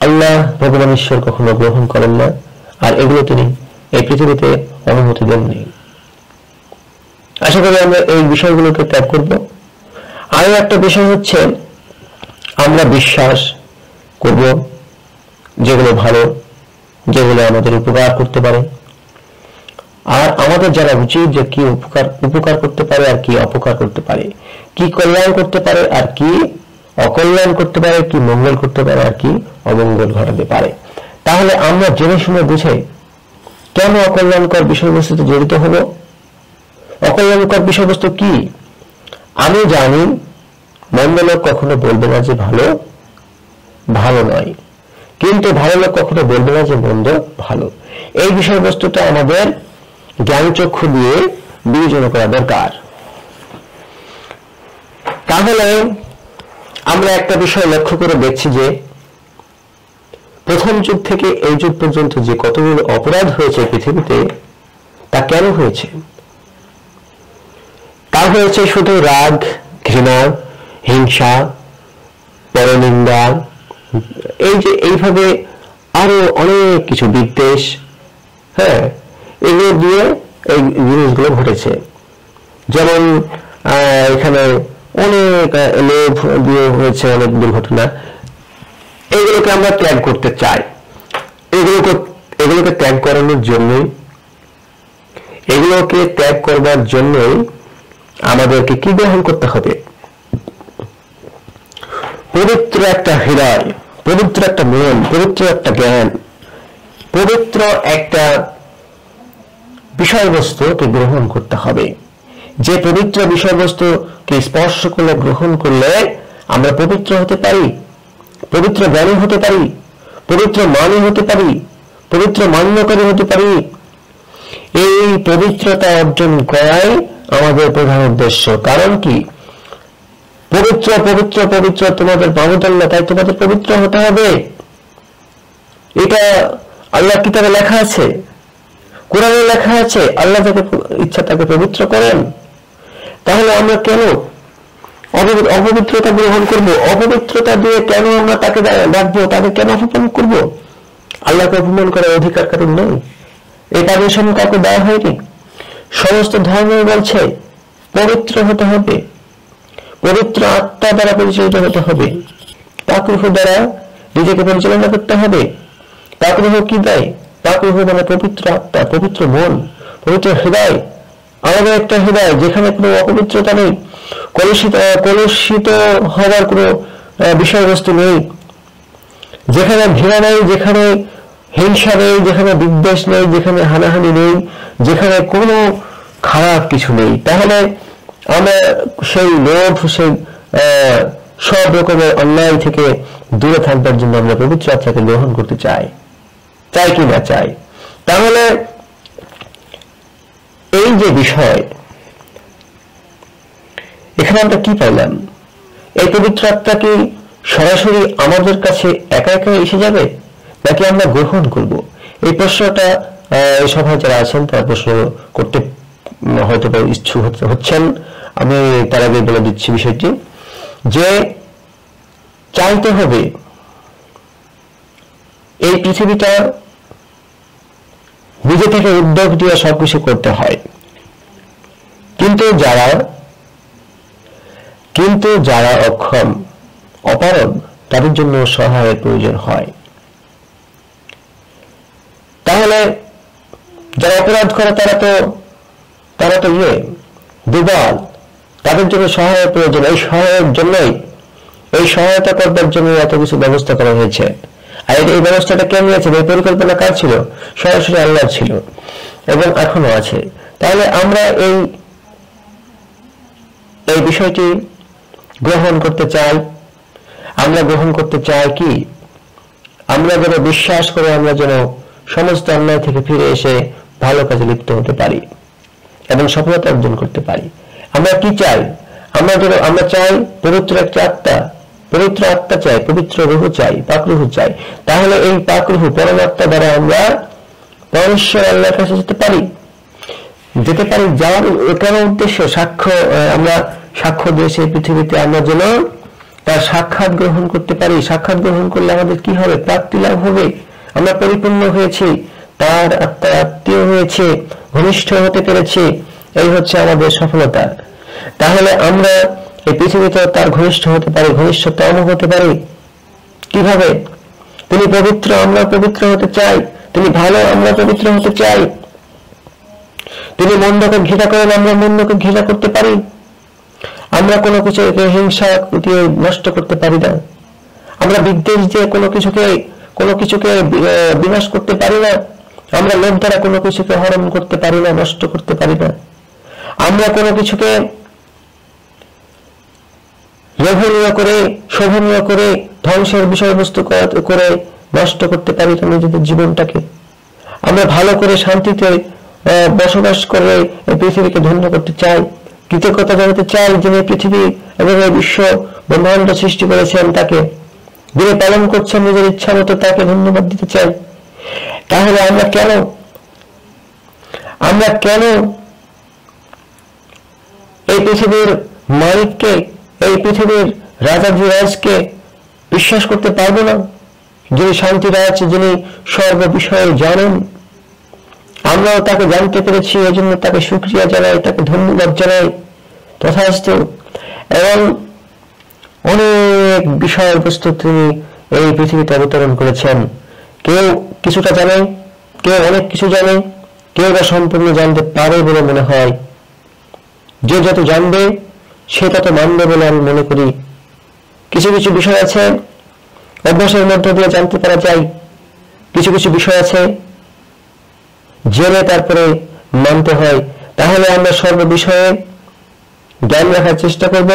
আল্লাহ ভগবান ঈশ্বর কখনো গ্রহণ করেন না, আর এগুলো তিনি এই পৃথিবীতে অনুমতি দেননি। আশা করি আমরা এই বিষয়গুলোকে ত্যাগ করব। আরো একটা বিষয় হচ্ছে, আমরা বিশ্বাস করব যেগুলো ভালো, যেগুলো আমাদের উপকার করতে পারে, আর আমাদের জানা উচিত যে কি উপকার করতে পারে আর কি অপকার করতে পারে, কি কল্যাণ করতে পারে আর কি অকল্যাণ করতে পারে, কি মঙ্গল করতে পারে আর কি অমঙ্গল ঘটাতে পারে। তাহলে আমরা জেনে শুনে বুঝে কেন অকল্যাণকর বিষয়বস্তুতে জড়িত হব? অকল্যাণকর বিষয়বস্তু কি? আমি জানি মন্দ লোক কখনো বলবে না যে ভালো ভালো নয়, কিন্তু ভালো লোক কখনো বলবে না যে মন্দ ভালো। এই বিষয়বস্তুটা আমাদের জ্ঞান চক্ষু দিয়ে বিবেচনা করা দরকার। তাহলে আমরা একটা বিষয় লক্ষ্য করে দেখছি যে প্রথম যুগ থেকে এই যুগ পর্যন্ত যে কতগুলো অপরাধ হয়েছে পৃথিবীতে, তা কেন হয়েছে? তা হয়েছে শুধু রাগ, ঘৃণা, হিংসা, পরনিন্দা, এইভাবে আরো অনেক কিছু, বিদ্বেষ, হ্যাঁ, এগুলো দিয়ে এই জিনিসগুলো ঘটেছে। যেমন এখানে অনেক লোভ দিয়ে হয়েছে অনেক দুর্ঘটনা। এগুলোকে আমরা ত্যাগ করতে চাই। এগুলোকে ত্যাগ করানোর জন্যই, এগুলোকে ত্যাগ করবার জন্যই আমাদেরকে কি গ্রহণ করতে হবে? পবিত্র একটা হৃদয়, পবিত্র একটা মন, পবিত্র একটা জ্ঞান, পবিত্র একটা বিষয়বস্তুকে গ্রহণ করতে হবে। যে পবিত্র বিষয়বস্তুকে স্পর্শ করলে, গ্রহণ করলে আমরা পবিত্র হতে পারি, পবিত্র জ্ঞানী হতে পারি, পবিত্র মানি হতে পারি, পবিত্র মান্যকারী হতে পারি। এই পবিত্রতা অর্জন করাই আমাদের প্রধান উদ্দেশ্য। কারণ কি? পবিত্র পবিত্র পবিত্র তোমাদের বাবুদাল্লাহ, তাই তোমাদের পবিত্র হতে হবে। এটা আল্লাহ কিতাবে লেখা আছে, কোরআনে লেখা আছে। আল্লাহ যাকে ইচ্ছা তাকে পবিত্র করেন। তাহলে আমরা কেন অপবিত্রতা গ্রহণ করব? অপবিত্রতা দিয়ে কেন আমরা তাকে ডাকবো? তাকে কেন অপমান করব? আল্লাহকে অপমান করার অধিকার কারণ নয়, এই পারমিশন কাউকে দেওয়া হয়নি। সমস্ত ধর্ম বলছে পবিত্র হতে হবে, পবিত্র আত্মা দ্বারা পরিচালিত হতে হবে, পাকরুহ দ্বারা নিজেকে পরিচালনা করতে হবে। পাকরুহ কি দেয়? পাকরুহ মানে পবিত্র আত্মা, পবিত্র মন, পবিত্র হৃদয়। আমাদের একটা হৃদয় যেখানে কোনো অপবিত্রতা নেই, কলুষিত হওয়ার কোনো বিষয়বস্তু নেই, যেখানে ঘৃণা নেই, যেখানে হিংসা নেই, যেখানে বিদ্বেষ নেই, যেখানে হানাহানি নেই, যেখানে কোনো খারাপ কিছু নেই। তাহলে আমরা সেই লোভ, সেই সব রকমের অন্যায় থেকে দূরে থাকবার জন্য আমরা পবিত্র আত্মাকে গ্রহণ করতে চাই কি না চাই? তাহলে এই যে বিষয়, এখানে আমরা কি পাইলাম? এই পবিত্র আত্মা কি সরাসরি আমাদের কাছে একা একা এসে যাবে, নাকি আমরা গ্রহণ করব? এই প্রশ্নটা এই সভায় যারা আছেন তারা প্রশ্ন করতে হয়তো ইচ্ছুক হচ্ছেন। আমি তার আগে বলে দিচ্ছি বিষয়টি, যে চাইতে হবে এই পৃথিবীটা নিজে থেকে উদ্যোগ দিয়ে সবকিছু করতে হয়, কিন্তু যারা অক্ষম অপারগ তাদের জন্য সহায়ের প্রয়োজন হয়। তাহলে যারা অপরাধ করে তারা তো দুর্বল, তাদের জন্য সহায়ের প্রয়োজন। এই সহায়ের জন্যই, এই সহায়তা করবার জন্য এত কিছু ব্যবস্থা করা হয়েছে। আর এই ব্যবস্থাটা কে নিয়েছে? এই পরিকল্পনা কার ছিল? সরাসরি আল্লাহর ছিল এবং এখনো আছে। তাহলে আমরা এই বিষয়টি গ্রহণ করতে চাই। আমরা গ্রহণ করতে চাই কি? আমরা যেন বিশ্বাস করে আমরা যেন সমস্ত অন্যায় থেকে ফিরে এসে ভালো কাজে লিপ্ত হতে পারি এবং সফলতা অর্জন করতে পারি। আমরা কি চাই? আমরা চাই পবিত্র একটা আত্মা, পবিত্র আত্মা চাই, পবিত্র রূহ চাই, পাক রূহ চাই। তাহলে এই পাক রূহ পরমাত্মা দ্বারা আমরা পরমেশ্বর আল্লাহর কাছে যেতে পারি। যাওয়ার এটার উদ্দেশ্য আমরা সাক্ষ্য দিয়েছি পৃথিবীতে, আমরা যেন তার সাক্ষাৎ গ্রহণ করতে পারি। সাক্ষাৎ গ্রহণ করলে আমাদের কি হবে? প্রাপ্তি লাভ হবে। আমরা পরিপূর্ণ হয়েছি, তার আত্মীয় হয়েছে, ঘনিষ্ঠ হতে পেরেছি। এই হচ্ছে আমাদের সফলতা। তাহলে আমরা এই পৃথিবীতে তার ঘনিষ্ঠ হতে পারি, ঘনিষ্ঠতম হতে পারি কিভাবে? তিনি পবিত্র, আমরা পবিত্র হতে চাই। তিনি ভালো, আমরা পবিত্র হতে চাই। তিনি মন্দকে ঘৃণা করেন, আমরা মন্দকে ঘৃণা করতে পারি। আমরা কোনো কিছুকে হিংসা দিয়ে নষ্ট করতে পারি না। আমরা বিদ্বেষ দিয়ে কোনো কিছুকে বিনাশ করতে পারি না। আমরা লোভ দ্বারা কোনো কিছুকে হরণ করতে পারি না, নষ্ট করতে পারি না। আমরা কোনো কিছুকে লোভনীয় করে, শোভনীয় করে, ধ্বংসের বিষয়বস্তু করে নষ্ট করতে পারি না নিজেদের জীবনটাকে। আমরা ভালো করে শান্তিতে বসবাস করে এই পৃথিবীকে ধন্য করতে চাই, কৃতজ্ঞতা জানাতে চাই যিনি পৃথিবী এবং এই বিশ্ব ব্রহ্মাণ্ড সৃষ্টি করেছেন, তাকে যিনি পালন করছেন নিজের ইচ্ছা মতো, তাকে ধন্যবাদ দিতে চাই। তাহলে আমরা কেন এই পৃথিবীর মালিককে, এই পৃথিবীর রাজাধিরাজকে বিশ্বাস করতে পারবো না, যিনি শান্তিরাজ, যিনি সর্ব বিষয়ে জানেন? আমরাও তাকে জানতে পেরেছি, এই জন্য তাকে শুকরিয়া জানাই, তাকে ধন্যবাদ জানাই, তথাস্তু। এবং অনেক বিষয়বস্তু তিনি এই পৃথিবীতে অবতরণ করেছেন। কেউ কিছুটা জানে, কেউ অনেক কিছু জানে, কেউ বা সম্পূর্ণ জানতে পারে বলে মনে হয়। যে যত জানবে সে তত মানবে বলে আমি মনে করি। কিছু কিছু বিষয় আছে অভ্যাসের মধ্য দিয়ে জানতে পারা যায়, কিছু কিছু বিষয় আছে জেনে তারপরে মানতে হয়। তাহলে আমরা সর্ব বিষয়ে জ্ঞান রাখার চেষ্টা করব,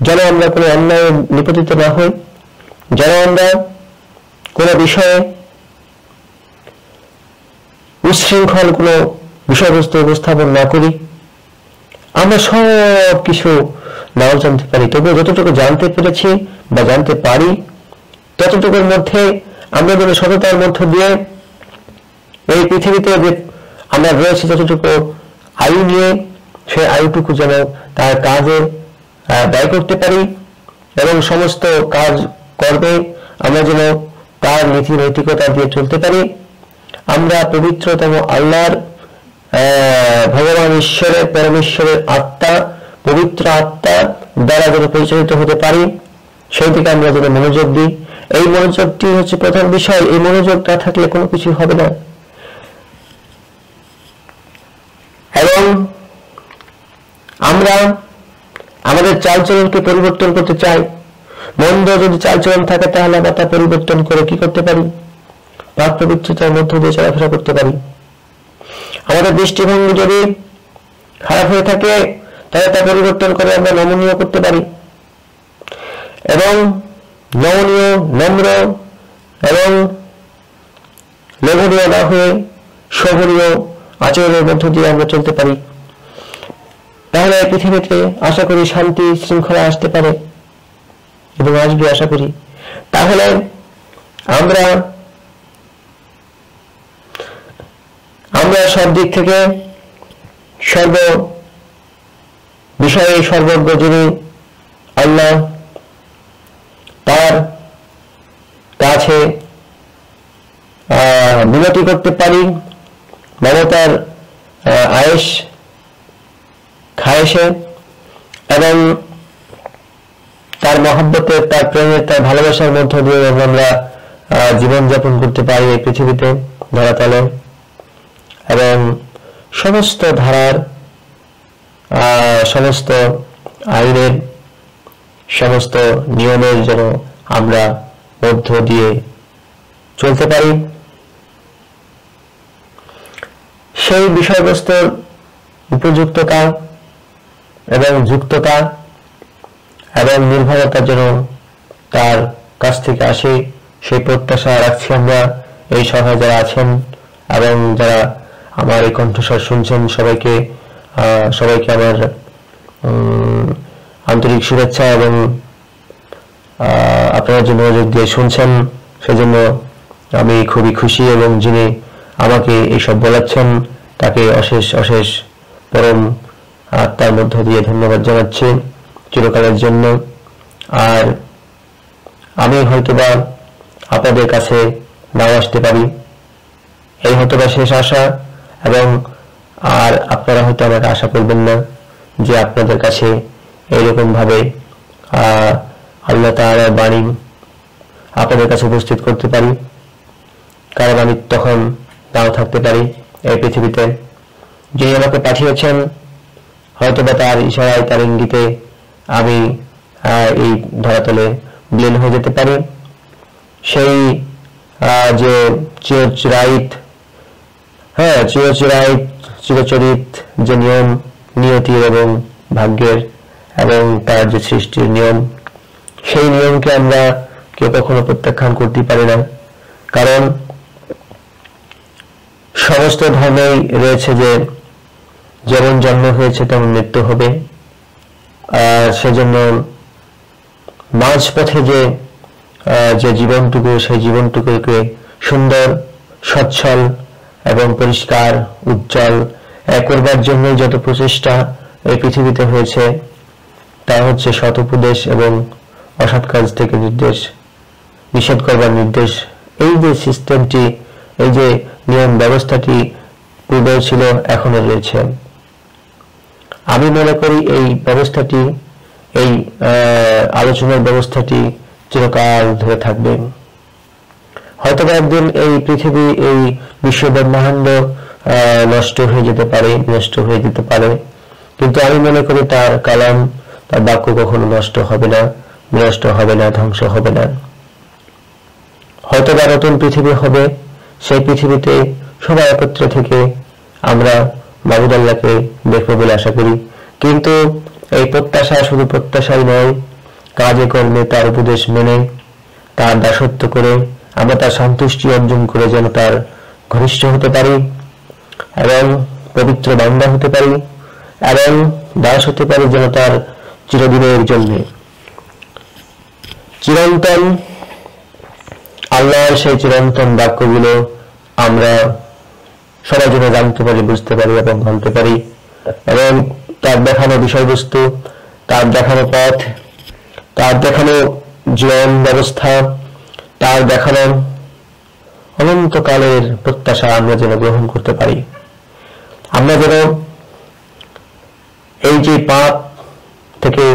যেন আমরা কোনো অন্যায় নিপতিত না হই, যেন আমরা কোনো বিষয়ে উচ্ছৃঙ্খল কোনো বিষয়বস্তু উপস্থাপন না করি। আমরা সব কিছু নাও জানতে পারি, তবে যতটুকু জানতে পেরেছি বা জানতে পারি ততটুকুর মধ্যে আমরা যেন সততার মধ্য দিয়ে এই পৃথিবীতে যে আমরা রয়েছি যতটুকু আয়ু নিয়ে, সেই আয়ুটুকু যেন তার কাজে ব্যয় করতে পারি এবং সমস্ত কাজ করবে আমরা যেন তার নীতি নৈতিকতা দিয়ে চলতে পারি। আমরা পবিত্রতম আল্লাহর ভগবান ঈশ্বরের, পরমেশ্বরের আত্মা, পবিত্র আত্মা দ্বারা যেন পরিচালিত হতে পারি, সেই দিকে আমরা যেন মনোযোগ দিই। এই মনোযোগটি হচ্ছে প্রধান বিষয়। এই মনোযোগ না থাকলে কোনো কিছু হবে না। এবং আমরা আমাদের চালচলনকে পরিবর্তন করতে চাই। মন্দ যদি চালচলন থাকে তাহলে আমরা তা পরিবর্তন করে কি করতে পারি? পাক পবিত্রতার মধ্য দিয়ে চলাফেরা করতে পারি। আমাদের দৃষ্টিভঙ্গি যদি খারাপ হয়ে থাকে তাহলে তা পরিবর্তন করে আমরা নমনীয় করতে পারি এবং নমনীয়, নম্র এবং লোভনীয় না হয়ে শোভনীয় আচরণের মধ্য দিয়ে আমরা চলতে পারি। তাহলে এই পৃথিবীতে আশা করি শান্তি শৃঙ্খলা আসতে পারে এবং আসবে আশা করি। তাহলে আমরা সব দিক থেকে সর্ব বিষয়ে সর্বজ্ঞ যিনি আল্লাহ, তার কাছে বিনতি করতে পারি, মমতার আয়েশ খায়েশে এবং তার মহব্বতের, তার প্রেমের, তার ভালোবাসার মধ্য দিয়ে আমরা জীবনযাপন করতে পারি এই পৃথিবীতে ধরাতলে। এবং সমস্ত ধারার, সমস্ত আইনের, সমস্ত নিয়মের যেন আমরা মধ্য দিয়ে চলতে পারি, সেই বিষয়বস্তুর উপযুক্ততা এবং যুক্ততা এবং নির্ভরতা যেন তার কাছ থেকে আসে, সেই প্রত্যাশা রাখছি আমরা এই সভায় যারা আছেন এবং যারা আমার এই কণ্ঠস্বর শুনছেন সবাইকে আমার আন্তরিক শুভেচ্ছা এবং আপনারা যে মনোযোগ দিয়ে শুনছেন সেজন্য আমি খুবই খুশি এবং যিনি আমাকে এইসব বলাচ্ছেন তাকে অশেষ অশেষ পরম আত্মার মধ্য দিয়ে ধন্যবাদ জানাচ্ছি চিরকালের জন্য। আর আমি হয়তোবা আপনাদের কাছে নাও আসতে পারি, এই হয়তোবা শেষ আশা, এবং আর আপনারা হয়তো আমাকে আশা করবেন না যে আপনাদের কাছে এইরকম ভাবে আল্লাহ তাআলার বাণী আপনাদের কাছে উপস্থিত করতে পারি, কারণ আমি তখন নাও থাকতে পারি এই পৃথিবীতে। যিনি আমাকে পাঠিয়েছেন হয়তোবা তার ইশারায়, তার ইঙ্গিতে আমি এই ধরাতলে বিলীন হয়ে যেতে পারি। সেই যে চিরচিরায়িত চিরচরিত যে নিয়ম নিয়তির এবং ভাগ্যের এবং তার যে সৃষ্টির নিয়ম, সেই নিয়মকে আমরা কেউ কখনো প্রত্যাখ্যান করতে পারি না, কারণ সমস্ত ধর্মেই রয়েছে যে যেমন জন্ম হয়েছে তেমন মৃত্যু হবে। আর সেজন্য মাঝপথে যে জীবনটুকু, সেই জীবনটুকুকে সুন্দর, সচ্ছল এবং পরিষ্কার, উজ্জ্বল করবার জন্য যত প্রচেষ্টা এই পৃথিবীতে হয়েছে তা হচ্ছে সৎ উপদেশ এবং অসৎ কাজ থেকে নিষেধ করবার নির্দেশ। এই যে সিস্টেমটি, এই যে নিয়ম ব্যবস্থাটি পূর্বেও ছিল, এখনো রয়েছে। আমি মনে করি এই ব্যবস্থাটি, এই আলোচনার ব্যবস্থাটি চিরকাল ধরে থাকবে। হয়তো একদিন এই পৃথিবী, এই বিশ্ব ব্রহ্মাণ্ড নষ্ট হয়ে যেতে পারে, কিন্তু আমি মনে করি তার কালাম, তার বাক্য কখনো নষ্ট হবে না, বিনষ্ট হবে না, ধ্বংস হবে না। হয়তো বা নতুন পৃথিবী হবে, সেই পৃথিবীতে সবাই একত্রে থেকে আমরা মাবুদ আল্লাহকে দেখবো বলে আশা করি। কিন্তু এই প্রত্যাশা শুধু প্রত্যাশাই নয়, কাজে কর্মে তার উপদেশ মেনে, তার দাসত্ব করে আমরা তার সন্তুষ্টি অর্জন করে যেন তার ঘনিষ্ঠ হতে পারি এবং পবিত্র বান্দা হতে পারি এবং দাস হতে পারি যেন তার চিরদিনের জন্য। চিরন্তন আল্লাহর সেই চিরন্তন বাক্যগুলো আমরা সবাই যেন জানতে পারি, বুঝতে পারি এবং মানতে পারি, এবং তার দেখানো বিষয়বস্তু, তার দেখানো পথ, তার দেখানো জীবন ব্যবস্থা, তার দেখানো অনন্তকালের প্রত্যাশা আমরা যেন গ্রহণ করতে পারি। আমরা যেন এই যে পাপ থেকে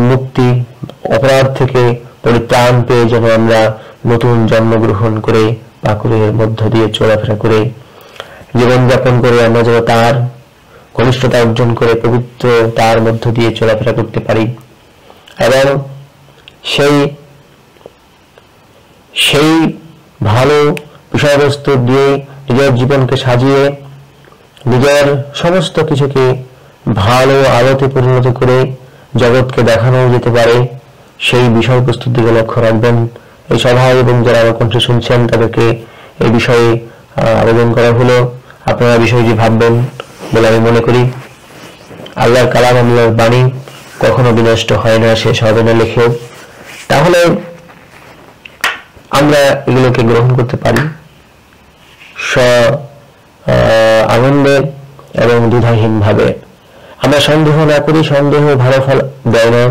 মুক্তি, অপরাধ থেকে পরিত্রাণ পেয়ে যেন আমরা নতুন জন্মগ্রহণ করে পাকুরের মধ্য দিয়ে চলাফেরা করে জীবনযাপন করে আমরা যেন তার ঘনিষ্ঠতা অর্জন করে পবিত্র তার মধ্য দিয়ে চলাফেরা করতে পারি এবং সেই ভালো বিষয়বস্তু দিয়ে নিজের জীবনকে সাজিয়ে নিজের সমস্ত কিছুকে ভালো আলোতে পরিণত করে জগৎকে দেখানো যেতে পারে, সেই বিষয়বস্তুর দিকে লক্ষ্য রাখবেন। এই সভায় এবং যারা আমার কণ্ঠ শুনছেন তাদেরকে এই বিষয়ে আবেদন করা হলো, আপনারা বিষয়টি ভাববেন বলে আমি মনে করি। আল্লাহর কালাম, আল্লাহর বাণী কখনো বিনষ্ট হয় না, শেষ হবে না লিখেও, তাহলে আমরা এগুলোকে গ্রহণ করতে পারি আনন্দে এবং দ্বিধাহীন ভাবে। আমরা সন্দেহ না করি, সন্দেহ ভালো ফল দেয় না,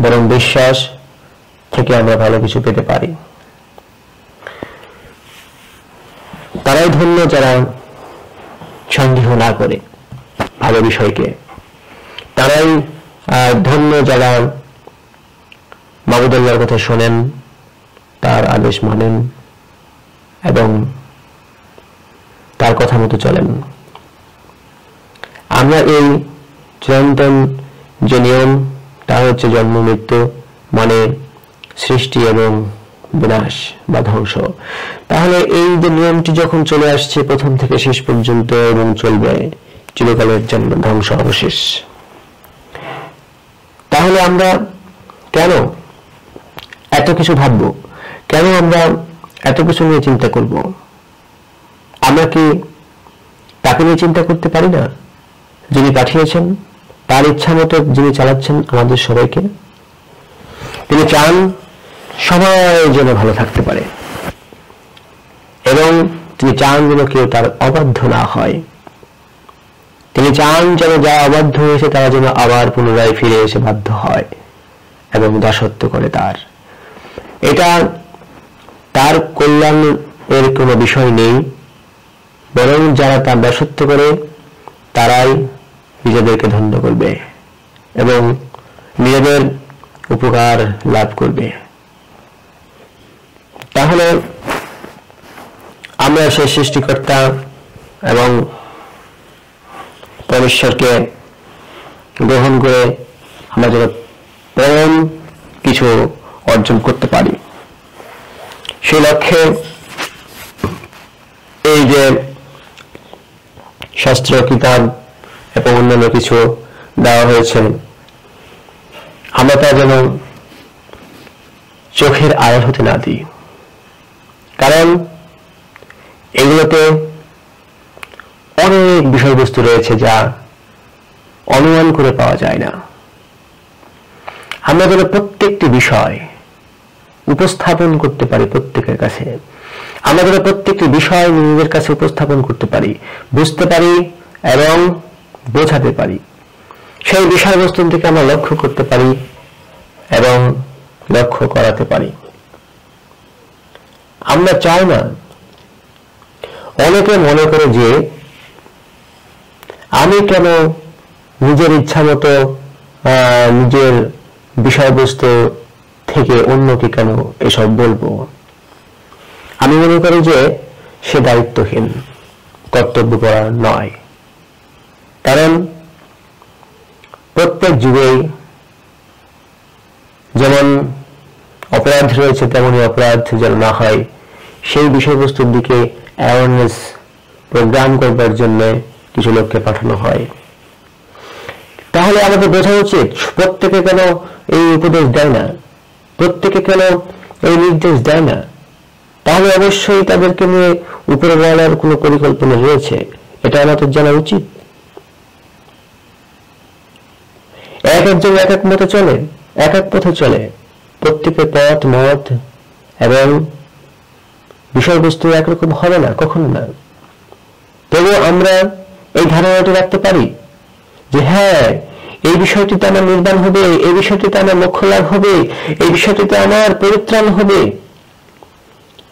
বরং বিশ্বাস থেকে আমরা ভালো কিছু পেতে পারি। তারাই ধন্য যারা সন্দেহ না করে ভালো বিষয়কে, তারাই ধন্য যারা মাবুদুল্লাহর কথা শোনেন, তার আদেশ মানেন এবং তার কথা মতো চলেন। আমরা এই চিরন্তন যে নিয়ম, তা হচ্ছে জন্ম মৃত্যু, মানে সৃষ্টি এবং বিনাশ বা ধ্বংস। তাহলে এই যে নিয়মটি যখন চলে আসছে প্রথম থেকে শেষ পর্যন্ত এবং চলবে চিরকালের জন্য, ধ্বংস অবশেষ, তাহলে আমরা কেন এত কিছু ভাববো? কেন আমরা এত কিছু নিয়ে চিন্তা করব? আমরা কি তাকে নিয়ে চিন্তা করতে পারি না, যিনি পাঠিয়েছেন, তার ইচ্ছা মতো যিনি চালাচ্ছেন আমাদের সবাইকে? তিনি চান সবাই যেন ভালো থাকতে পারে এবং তিনি চান যেন কেউ তার অবাধ্য না হয়। তিনি চান যেন যা অবাধ্য হয়েছে তারা যেন আবার পুনরায় ফিরে এসে বাধ্য হয় এবং দাসত্ব করে তার। এটা তার কল্যাণের কোনো বিষয় নেই, বরং যারা তার দাসত্ব করে তারাই নিজেদেরকে ধন্য করবে এবং নিজেদের উপকার লাভ করবে। তাহলে আমরা সেই সৃষ্টিকর্তা এবং পরমেশ্বরকে গ্রহণ করে আমরা যেন পরম কিছু অর্জন করতে পারি, সেই লক্ষ্যে এই যে শাস্ত্র, কিতাব এবং অন্যান্য কিছু দেওয়া হয়েছে, আমরা তা যেন চোখের আড়াল হতে না দিই। কারণ এগুলোতে অনেক বিষয়বস্তু রয়েছে যা অনুমান করে পাওয়া যায় না। আমরা যেন প্রত্যেকটি বিষয় উপস্থাপন করতে পারি প্রত্যেকের কাছে, আমরা যেন প্রত্যেকটি বিষয় নিজেদের কাছে উপস্থাপন করতে পারি, বুঝতে পারি এবং বোঝাতে পারি, সেই বিষয়বস্তু থেকে আমরা লক্ষ্য করতে পারি এবং লক্ষ্য করাতে পারি। আমরা চাই না, অনেকে মনে করে যে আমি কেন নিজের ইচ্ছা মতো নিজের বিষয়বস্তু থেকে অন্যকে কেন এসব বলবো। আমি মনে করি যে সে দায়িত্বহীন, কর্তব্যপরায়ণ নয়। কারণ প্রত্যেক যুগেই যেমন অপরাধ রয়েছে, তেমনি অপরাধ যেন না হয় সেই বিষয়বস্তুর দিকে অ্যাওয়ারনেস প্রোগ্রাম করবার জন্য কিছু লোককে পাঠানো হয়। তাহলে আমাদের বোঝা উচিত প্রত্যেকে কেন এই উপদেশ দেয় না, প্রত্যেকে কেন এই নির্দেশ দেয় না। তাহলে অবশ্যই তাদেরকে নিয়ে উপরে বলার কোনো পরিকল্পনা রয়েছে, এটা আমাদের জানা উচিত। এক একজন এক এক মতে চলে, এক এক পথে চলে, প্রত্যেকের পথ মত এবং বিষয়বস্তু একরকম হবে না, কখনো না। তবু আমরা এই ধারণাটি রাখতে পারি যে হ্যাঁ, এই বিষয়টিতে আমার নির্বাণ হবে, এই বিষয়টিতে আমার মোক্ষ লাভ হবে, এই বিষয়টিতে আমার পরিত্রাণ হবে।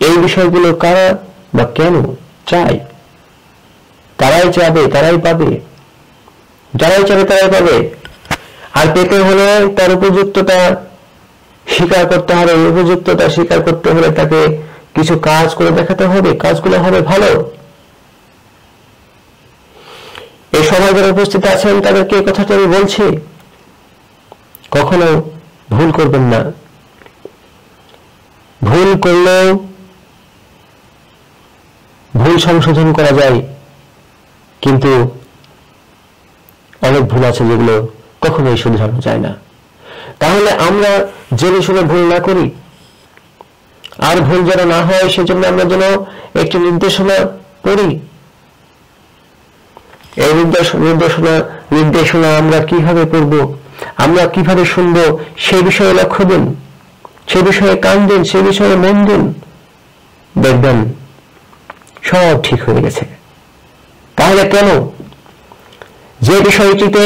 এই বিষয়গুলো কারা বা কেন চাই? তারাই চাবে, তারাই পাবে, যারাই চাবে তারাই পাবে। আর পেতে হলে তার উপযুক্ততা স্বীকার করতে হবে, উপযুক্ততা স্বীকার করতে হলে তাকে কিছু কাজ করে দেখাতে হবে, কাজগুলো হবে ভালো। এই সমাজে যারা উপস্থিত আছেন তাদেরকে এই কথাটা আমি বলছি, কখনো ভুল করবেন না। ভুল করলেও ভুল সংশোধন করা যায়, কিন্তু অনেক ভুল আছে যেগুলো কখনোই শুধরানো যায় না। তাহলে আমরা জেনে শুনে ভুল না করি, আর ভুল যেন না হয় সেজন্য আমরা যেন একটি নির্দেশনা করি। এই নির্দেশনা আমরা কিভাবে করব, আমরা কিভাবে শুনবো, সেই বিষয়ে লক্ষ্য দিন, সে বিষয়ে কান দিন, সে বিষয়ে মন দিন, দেখবেন সব ঠিক হয়ে গেছে। তাহলে কেন যে বিষয়টিতে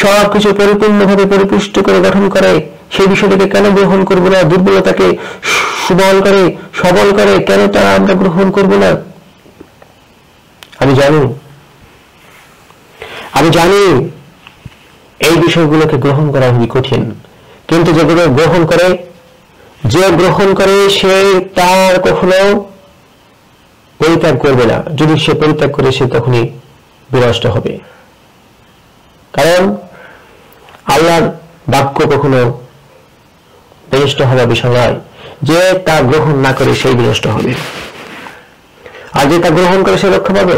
সবকিছু পরিপূর্ণভাবে পরিপুষ্ট করে গঠন করে সেই বিষয়টিকে কেন গ্রহণ করব না? দুর্বলতাকে সুবল করে সবল করে কেন তা আমরা গ্রহণ করব না? আমি জানি এই বিষয়গুলোকে গ্রহণ করা খুবই কঠিন, কিন্তু যেগুলো গ্রহণ করে সে তার কখনো পরিত্যাগ করবে না। যদি সে পরিত্যাগ করে সে তখনই বিনষ্ট হবে, কারণ আল্লাহর বাক্য কখনো বিনষ্ট হওয়ার বিষয় নয়। যে তা গ্রহণ না করে সেই বিনষ্ট হবে, আর যে তা গ্রহণ করে সে রক্ষা পাবে।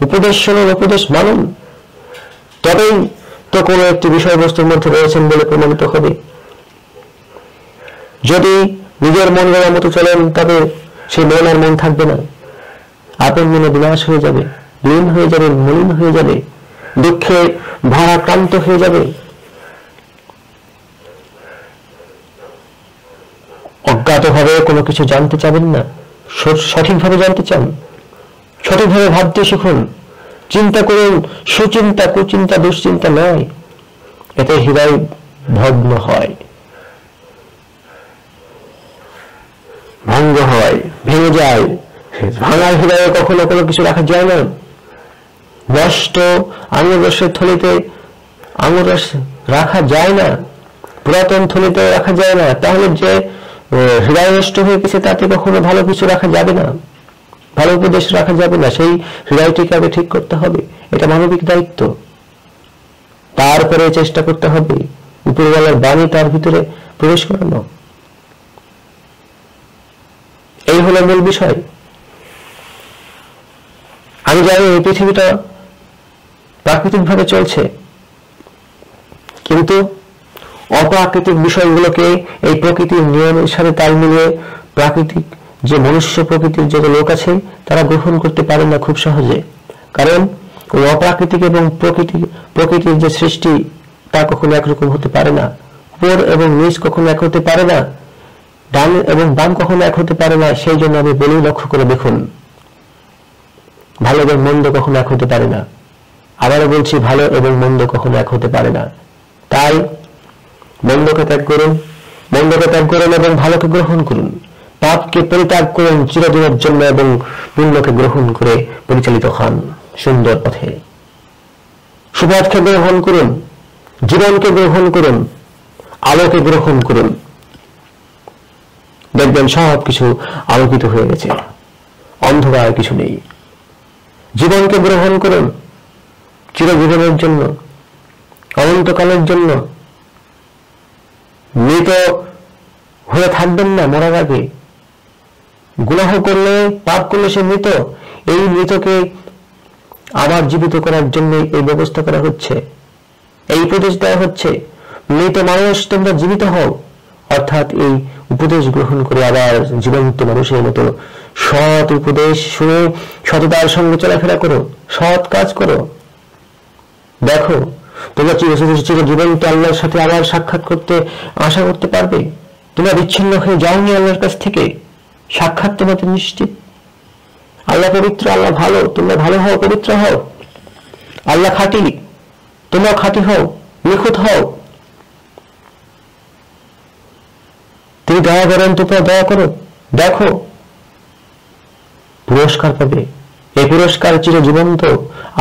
উপদেশ শুনুন, উপদেশ মানুন, তবেই তো কোনো একটি বিষয়বস্তুর মধ্যে রয়েছেন বলে প্রমাণিত হবে। যদি নিজের মন গড়ার মতো চলেন তবে সেই মন আর মন থাকবে না, আপন মনে বিনাশ হয়ে যাবে, লীন হয়ে যাবে, মলিন হয়ে যাবে, দুঃখে ভারাক্রান্ত হয়ে যাবে। অজ্ঞাতভাবে কোনো কিছু জানতে চাবেন না, সঠিকভাবে জানতে চান, সঠিকভাবে ভাবতে শিখুন, চিন্তা করুন, সুচিন্তা, কুচিন্তা, দুশ্চিন্তা নয়। এতে হৃদয় ভগ্ন হয়, ভঙ্গ হয়, ভেঙে যায়। ভাঙা হৃদয়ে কখনো কোনো কিছু রাখা যায় না। নষ্ট আঙুর রসের থলিতে আঙুর রস রাখা যায় না, পুরাতন থলিতে রাখা যায় না। তাহলে যে হৃদয় নষ্ট হয়ে গেছে তাতে কখনো ভালো কিছু রাখা যাবে না, ভালো উপদেশ রাখা যাবে না। সেই হৃদয়টিকে আগে ঠিক করতে হবে, এটা মানবিক দায়িত্ব। তারপরে চেষ্টা করতে হবে উপরওয়ালার বাণী তার ভিতরে প্রবেশ করানো। এই হলো মূল বিষয়। আমি জানি এই পৃথিবীটা প্রাকৃতিক ভাবে চলছে, কিন্তু অপ্রাকৃতিক বিষয়গুলোকে এই প্রকৃতির নিয়মের সাথে তাল মিলিয়ে প্রাকৃতিক যে মনুষ্য প্রকৃতির যে লোক আছে তারা গ্রহণ করতে পারে না খুব সহজে। কারণ ওই অপ্রাকৃতিক এবং প্রকৃতির যে সৃষ্টি তা কখনো একরকম হতে পারে না। উপর এবং নিচ কখনো এক হতে পারে না, ডান এবং বাম কখনো এক হতে পারে না। সেই জন্য আমি বলি, লক্ষ্য করে দেখুন, ভালো এবং মন্দ কখনো এক হতে পারে না। আবারও বলছি, ভালো এবং মন্দ কখনো এক হতে পারে না। তাই মন্দকে ত্যাগ করুন এবং ভালোকে গ্রহণ করুন। পাপকে পরিত্যাগ করুন চিরদিনের জন্য এবং পুণ্যকে গ্রহণ করে পরিচালিত হন সুন্দর পথে। সুপথকে গ্রহণ করুন, জীবনকে গ্রহণ করুন, আলোকে গ্রহণ করুন। দেখবেন সব কিছু আলোকিত হয়ে গেছে, অন্ধকার কিছু নেই। জীবনকে গ্রহণ করুন চিরজীবনের জন্য, অনন্তকালের জন্য। মৃত হয়ে থাকবেন না মরার আগে। গুনাহ করলে, পাপ করলে সে মৃত। এই মৃতকে আবার জীবিত করার জন্য এই ব্যবস্থা করা হচ্ছে, এই উপদেশ দেওয়া হচ্ছে। মৃত মানুষ তোমরা জীবিত হও, অর্থাৎ এই উপদেশ গ্রহণ করে আবার জীবন্ত মানুষের মতো সৎ উপদেশ শুনে সততার সঙ্গে চলাফেরা করো, সৎ কাজ করো। দেখো তোমরা চিরজীবন্ত আল্লাহর সাথে আবার সাক্ষাৎ করতে আশা করতে পারবে। তোমরা বিচ্ছিন্ন হয়ে যাওনি আল্লাহর কাছ থেকে, সাক্ষাৎ তোমাদের নিশ্চিত। আল্লাহ পবিত্র, আল্লাহ ভালো, তোমরা ভালো হও, পবিত্র হও। আল্লাহ খাঁটি, তোমরা খাঁটি হও, নিখুঁত হও। তিনি দয়া করেন, তোমরা দয়া করো। দেখো পুরস্কার পাবে। এই পুরস্কার চিরজীবন্ত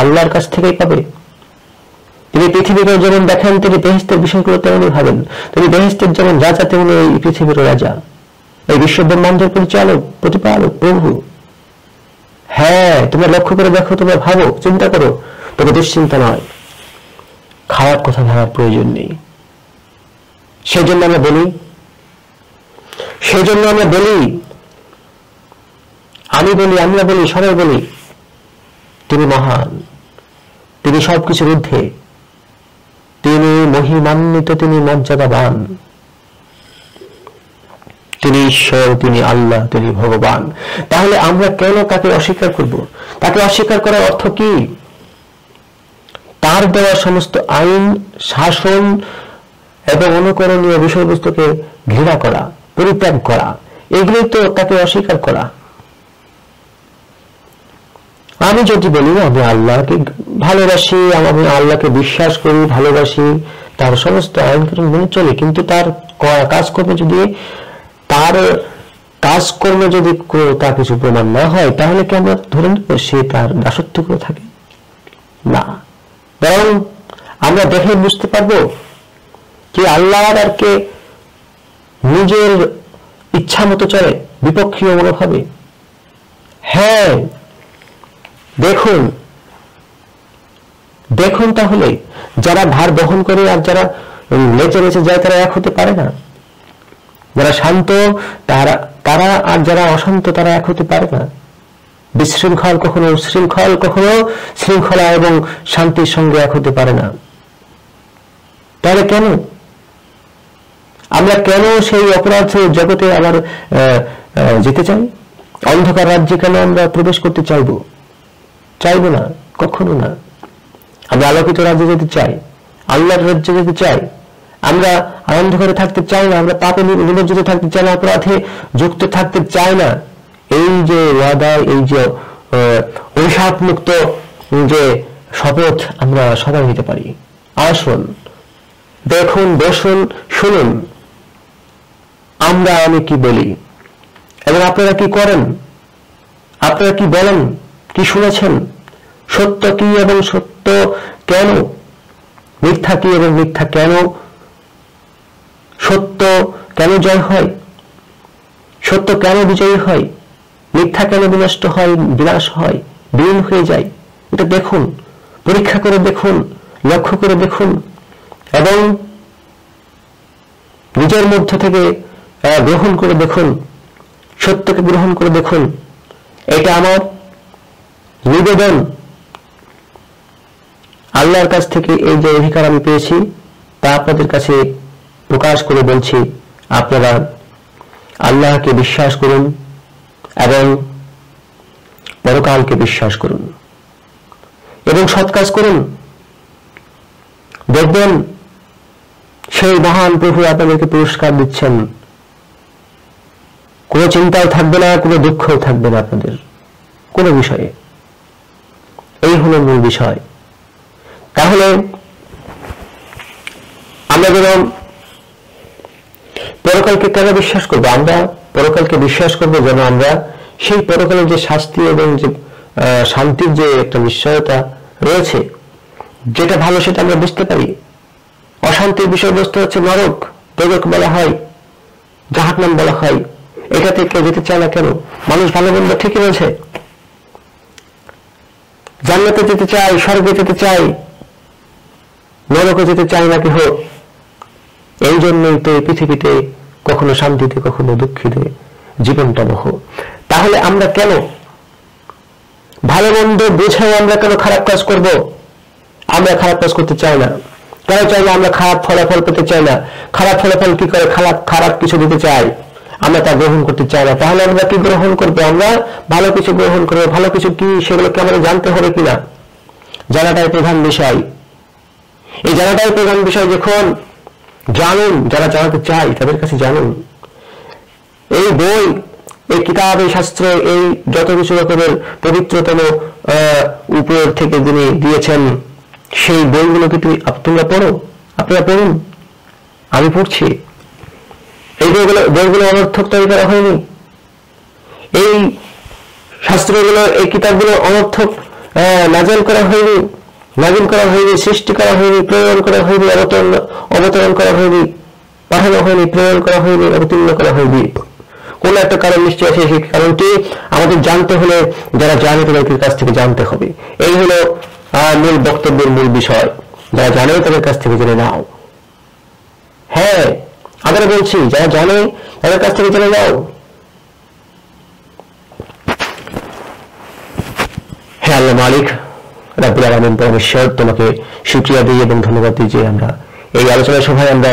আল্লাহর কাছ থেকেই পাবে। তিনি পৃথিবীকে যেমন দেখেন, তিনি বেহেশতের বিষয়গুলো তেমনই ভাবেন। তিনি বেহেশতের যেমন রাজা, তেমনি এই পৃথিবীর রাজা, এই বিশ্ব ব্রহ্মাণ্ডের পরিচালক, প্রতিপালক, প্রভু। হ্যাঁ, তোমরা লক্ষ্য করে দেখো, তোমরা ভাবো, চিন্তা করো, তবে দুশ্চিন্তা নয়। খারাপ কথা ভাবার প্রয়োজন নেই। সেই জন্য আমরা বলি, আমরা বলি, সবাই বলি, তিনি মহান, তিনি সবকিছুর ঊর্ধ্বে, তিনি মহিমান্বিত, তিনি মর্যাদাবান, তিনি ঈশ্বর, তিনি আল্লাহ, তিনি ভগবান। তাহলে আমরা কেন তাকে অস্বীকার করব? তাকে অস্বীকার করার অর্থ কি? তার দেওয়া সমস্ত আইন, শাসন এবং অনুকরণীয় বিষয়বস্তুকে ঘৃণা করা, পরিত্যাগ করা, এগুলোই তো তাকে অস্বীকার করা। আমি যদি বলি আমি আল্লাহকে ভালোবাসি, আমি আল্লাহকে বিশ্বাস করি, ভালোবাসি, তার সমস্ত আইন কানুন মেনে চলে, কিন্তু তার কাজকর্মে যদি তার কিছু প্রমাণ না হয়, তাহলে কি আমরা ধরে নেব সে তার দাসত্ব করে থাকে? না, বরং আমরা দেখে বুঝতে পারবো যে আল্লাহ আর কে নিজের ইচ্ছা মতো চলে, বিপক্ষীয় মনোভাবে। হ্যাঁ, দেখুন তাহলে যারা ভার বহন করে আর যারা নেচে নেচে যায় তারা এক হতে পারে না। যারা শান্ত তারা আর যারা অশান্ত তারা এক হতে পারে না। বিশৃঙ্খল কখনো শৃঙ্খলা এবং শান্তির সঙ্গে এক হতে পারে না। তাহলে কেন আমরা সেই অপরাধ জগতে আবার যেতে চাই? অন্ধকার রাজ্যে কেন আমরা প্রবেশ করতে চাইবো না, কখনো না। আমরা আলোকিত রাজ্যে যেতে চাই, আল্লাহর রাজ্যে যেতে চাই। আমরা অন্ধকারে থাকতে চাই না, আমরা পাপে নিমজ্জিত থাকতে চাই না, অপরাধে যুক্ত থাকতে চাই না। এই যে ওয়াদা, এই যে অভিশাপ মুক্ত যে শপথ আমরা সবাই নিতে পারি। আসুন, দেখুন, বসুন, শুনুন আমি কি বলি এবং আপনারা কি করেন, আপনারা কি বলেন, কি শুনেছেন, সত্য কি এবং সত্য কেন, মিথ্যা কি এবং মিথ্যা কেন, সত্য কেন জয় হয়, সত্য কেন বিজয়ী হয়, মিথ্যা কেন বিনাশ হয়, বিলীন হয়ে যায়। এটা দেখুন, পরীক্ষা করে দেখুন, লক্ষ্য করে দেখুন এবং নিজের মধ্য থেকে গ্রহণ করে দেখুন, সত্যকে গ্রহণ করে দেখুন। এটা আমার নিবেদন। আল্লাহর কাছ থেকে এই যে অধিকার আমি পেয়েছি তা আপনাদের কাছে প্রকাশ করে বলছি, আপনারা আল্লাহকে বিশ্বাস করুন এবং পরকালকে বিশ্বাস করুন এবং সৎ কাজ করুন। দেখবেন সেই মহান প্রভু আপনাদেরকে পুরস্কার দিচ্ছেন। কোনো চিন্তাও থাকবে না, কোনো দুঃখও থাকবে না আপনাদের কোনো বিষয়ে। এই হলো মূল বিষয়। তাহলে আমরা যেমন পরকালকে কেন বিশ্বাস করবো? আমরা পরকালকে বিশ্বাস করবো যেন আমরা সেই পরকালের যে শাস্তি এবং যে শান্তির যে একটা নিশ্চয়তা রয়েছে, যেটা ভালো সেটা আমরা বুঝতে পারি। অশান্তির বিষয়বস্তু হচ্ছে নরক, দোজখ বলা হয়, জাহান্নাম বলা হয়। এটা থেকে কেউ যেতে চায় না কেন? মানুষ ভালো মন্দ ঠিকই বলছে, জান্নাতে যেতে চায়, স্বর্গে যেতে চায়, নরকে যেতে চায় না কেহ। এই জন্যই তো এই পৃথিবীতে কখনো শান্তিতে কখনো দুঃখিতে জীবনটা বহ। তাহলে আমরা কেন ভালো মন্দ বুঝেও আমরা কেন খারাপ কাজ করব? আমরা খারাপ কাজ করতে চাই না। কেন চাই না? আমরা খারাপ ফলাফল পেতে চাই না। খারাপ ফলাফল কি করে? খারাপ কিছু দিতে চাই, আমরা তা গ্রহণ করতে চাই না। তাহলে আমরা কি গ্রহণ করবো? আমরা ভালো কিছু গ্রহণ করবো। ভালো কিছু কি সেগুলোকে আমাদের জানতে হবে কিনা, জানাটাই প্রধান বিষয়। এই জানাটাই প্রধান বিষয়। যখন জানুন, যারা জানাতে চাই তাদের কাছে জানুন। এই বই, এই কিতাব, এই শাস্ত্র, এই যত কিছু রকমের পবিত্রতম উপর থেকে যিনি দিয়েছেন সেই বইগুলোকে তোমরা পড়ো, আপনারা পড়ুন। আমি পড়ছি। এই বইগুলো অনর্থক তৈরি করা হয়নি। এই শাস্ত্রগুলো, এই কিতাবগুলো অনর্থক নাজিল করা হয়নি, সৃষ্টি করা হয়নি, প্রেরণ করা হয়নি, অবতরণ করা হয়নি, পাঠানো হয়নি, প্রেরণ করা হয়নি, অবতীর্ণ করা হয়নি। কোন একটা কারণ নিশ্চয় আছে। সেই কারণটি আমাদের জানতে হলে যারা জানে তাদের কাছ থেকে জানতে হবে। এই হলো মূল বক্তব্যের মূল বিষয়। যারা জানে তাদের কাছ থেকে জেনে নাও। হ্যাঁ, আমরা বলছি যারা জানে তাদের কাছ থেকে জেনে নাও। হ্যাঁ আল্লাহ মালিক রাব্বুল আলামিন পরমেশ্বর, তোমাকে শুকরিয়া দিই এবং ধন্যবাদ দিই যে আমরা এই আলোচনা সভায় আমরা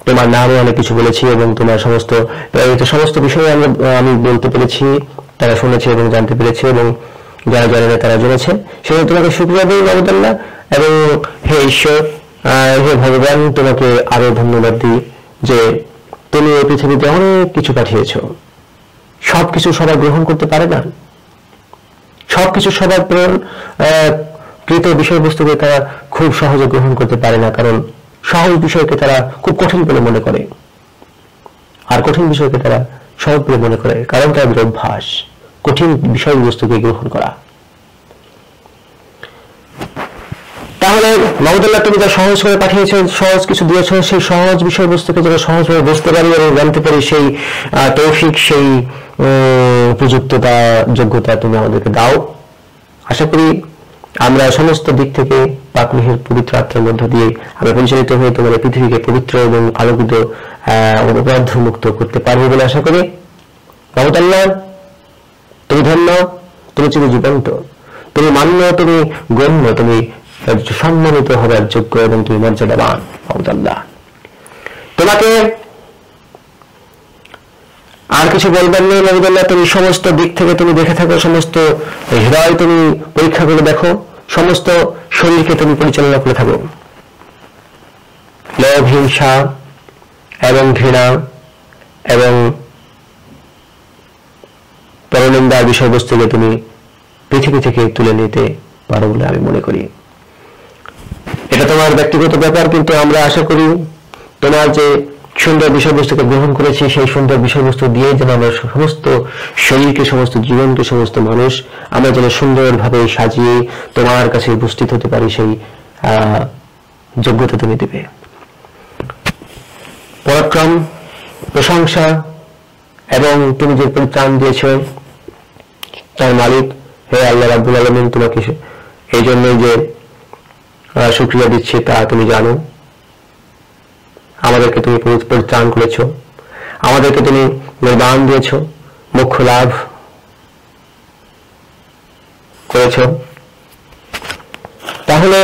তোমার নামে অনেক কিছু বলেছি এবং তোমার সমস্ত বিষয়ে আমি বলতে পেরেছি, তারা শুনেছে এবং জানতে পেরেছে, এবং যারা জানে না তারা জেনেছে। সেজন্য তোমাকে শুকরিয়া দিই মাহমুদুল্লাহ, এবং হে ঈশ্বর, হে ভগবান, তোমাকে আরো ধন্যবাদ দিই যে তুমি এই পৃথিবীতে অনেক কিছু পাঠিয়েছ। সবকিছু সবাই গ্রহণ করতে পারে না, সবকিছু সবার কৃত বিষয়বস্তুকে তারা খুব সহজে গ্রহণ করতে পারে না, কারণ সহজ বিষয়কে তারা খুব কঠিন বলে মনে করে, আর কঠিন বিষয়কে তারা সহজ বলে মনে করে, কারণ তাদের অভ্যাস কঠিন বিষয়বস্তুকে গ্রহণ করা। তাহলে মাহমুদুল্লাহ, তুমি যা সহজ করে পাঠিয়েছো, সহজ কিছু দিয়েছ, সেই সহজ বিষয়বস্তুকে যারা সহজভাবে বুঝতে পারি এবং জানতে পারি, সেই তৌফিক, সেই উপযুক্ততা, যোগ্যতা তুমি আমাদেরকে দাও। আশা করি আমরা সমস্ত দিক থেকে পাকমিহির পবিত্র আত্মার মধ্য দিয়ে আমরা পরিচালিত হয়ে তোমার পৃথিবীকে পবিত্র এবং আলোকিত অপরাধ মুক্ত করতে পারবো বলে আশা করি। মাহমুদুল্লাহ, তুমি ধন্য, তুমি চির জীবন্ত, তুমি মান্য, তুমি গণ্য, তুমি সম্মানিত হবার যোগ্য এবং তুমি মর্যাদাবান। মাহমুদুল্লাহ, তোমাকে আর কিছু বলবেন নেই। মাহমুদুল্লাহ, তুমি সমস্ত দিক থেকে তুমি দেখে থাকো, সমস্ত হৃদয় তুমি পরীক্ষা করে দেখো, সমস্ত শরীরকে তুমি পরিচালনা করে থাকো। লোভ, হিংসা এবং ঘৃণা এবং পরনিন্দার বিষয়বস্তুকে তুমি পৃথিবী থেকে তুলে নিতে পারো বলে আমি মনে করি। এটা তোমার ব্যক্তিগত ব্যাপার, কিন্তু আমরা আশা করি তোমার যে সুন্দর বিষয়বস্তুকে গ্রহণ করেছি, সেই সুন্দর বিষয়বস্তু দিয়ে যেন আমরা সমস্ত শরীরকে, সমস্ত জীবনকে, সমস্ত মানুষ আমরা যেন সুন্দরভাবে সাজিয়ে তোমার কাছে উপস্থিত হতে পারি, সেই যোগ্যতা তুমি দেবে। পরাক্রম, প্রশংসা এবং তুমি যে পরিত্রাণ দিয়েছ তার মালিক হে আল্লাহ রাব্বুল আলামিন, তোমাকে এই জন্যই যে শুকরিয়া দিচ্ছি তা তুমি জানো। আমাদেরকে তুমি পরিত্রাণ করেছ, আমাদেরকে তুমি নির্বাণ দিয়েছ, মোক্ষ লাভ করেছ। তাহলে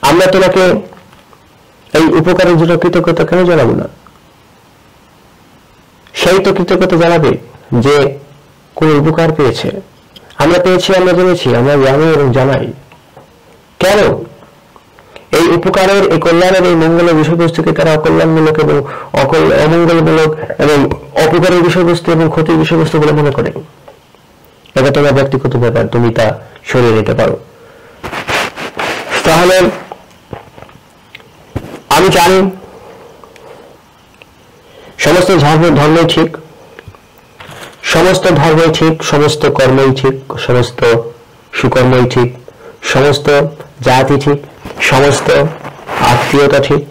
আমরা তোমাকে এই উপকারের জন্য কৃতজ্ঞতা কেন জানাবো না? সেই তো কৃতজ্ঞতা জানাবে যে কোন উপকার পেয়েছে। আমরা পেয়েছি, আমরা জেনেছি, আমরা জানি এবং জানাই। কেন এই উপকারের, এই কল্যাণের, এই মঙ্গলের বিষয়বস্তুকে তারা অকল্যাণমূলক এবং অমঙ্গলমূলক এবং অপকারের বিষয়বস্তু এবং ক্ষতির বিষয়বস্তু বলে মনে করে? এটা তোমার ব্যক্তিগত ব্যাপার, তুমি তা সরিয়ে নিতে পারো। তাহলে আমি জানি সমস্ত ধর্মই ঠিক, সমস্ত ধর্মই ঠিক, সমস্ত কর্মই ঠিক, সমস্ত সুকর্মই ঠিক, সমস্ত জাতি ঠিক, সমস্ত আত্মীয়তা ঠিক,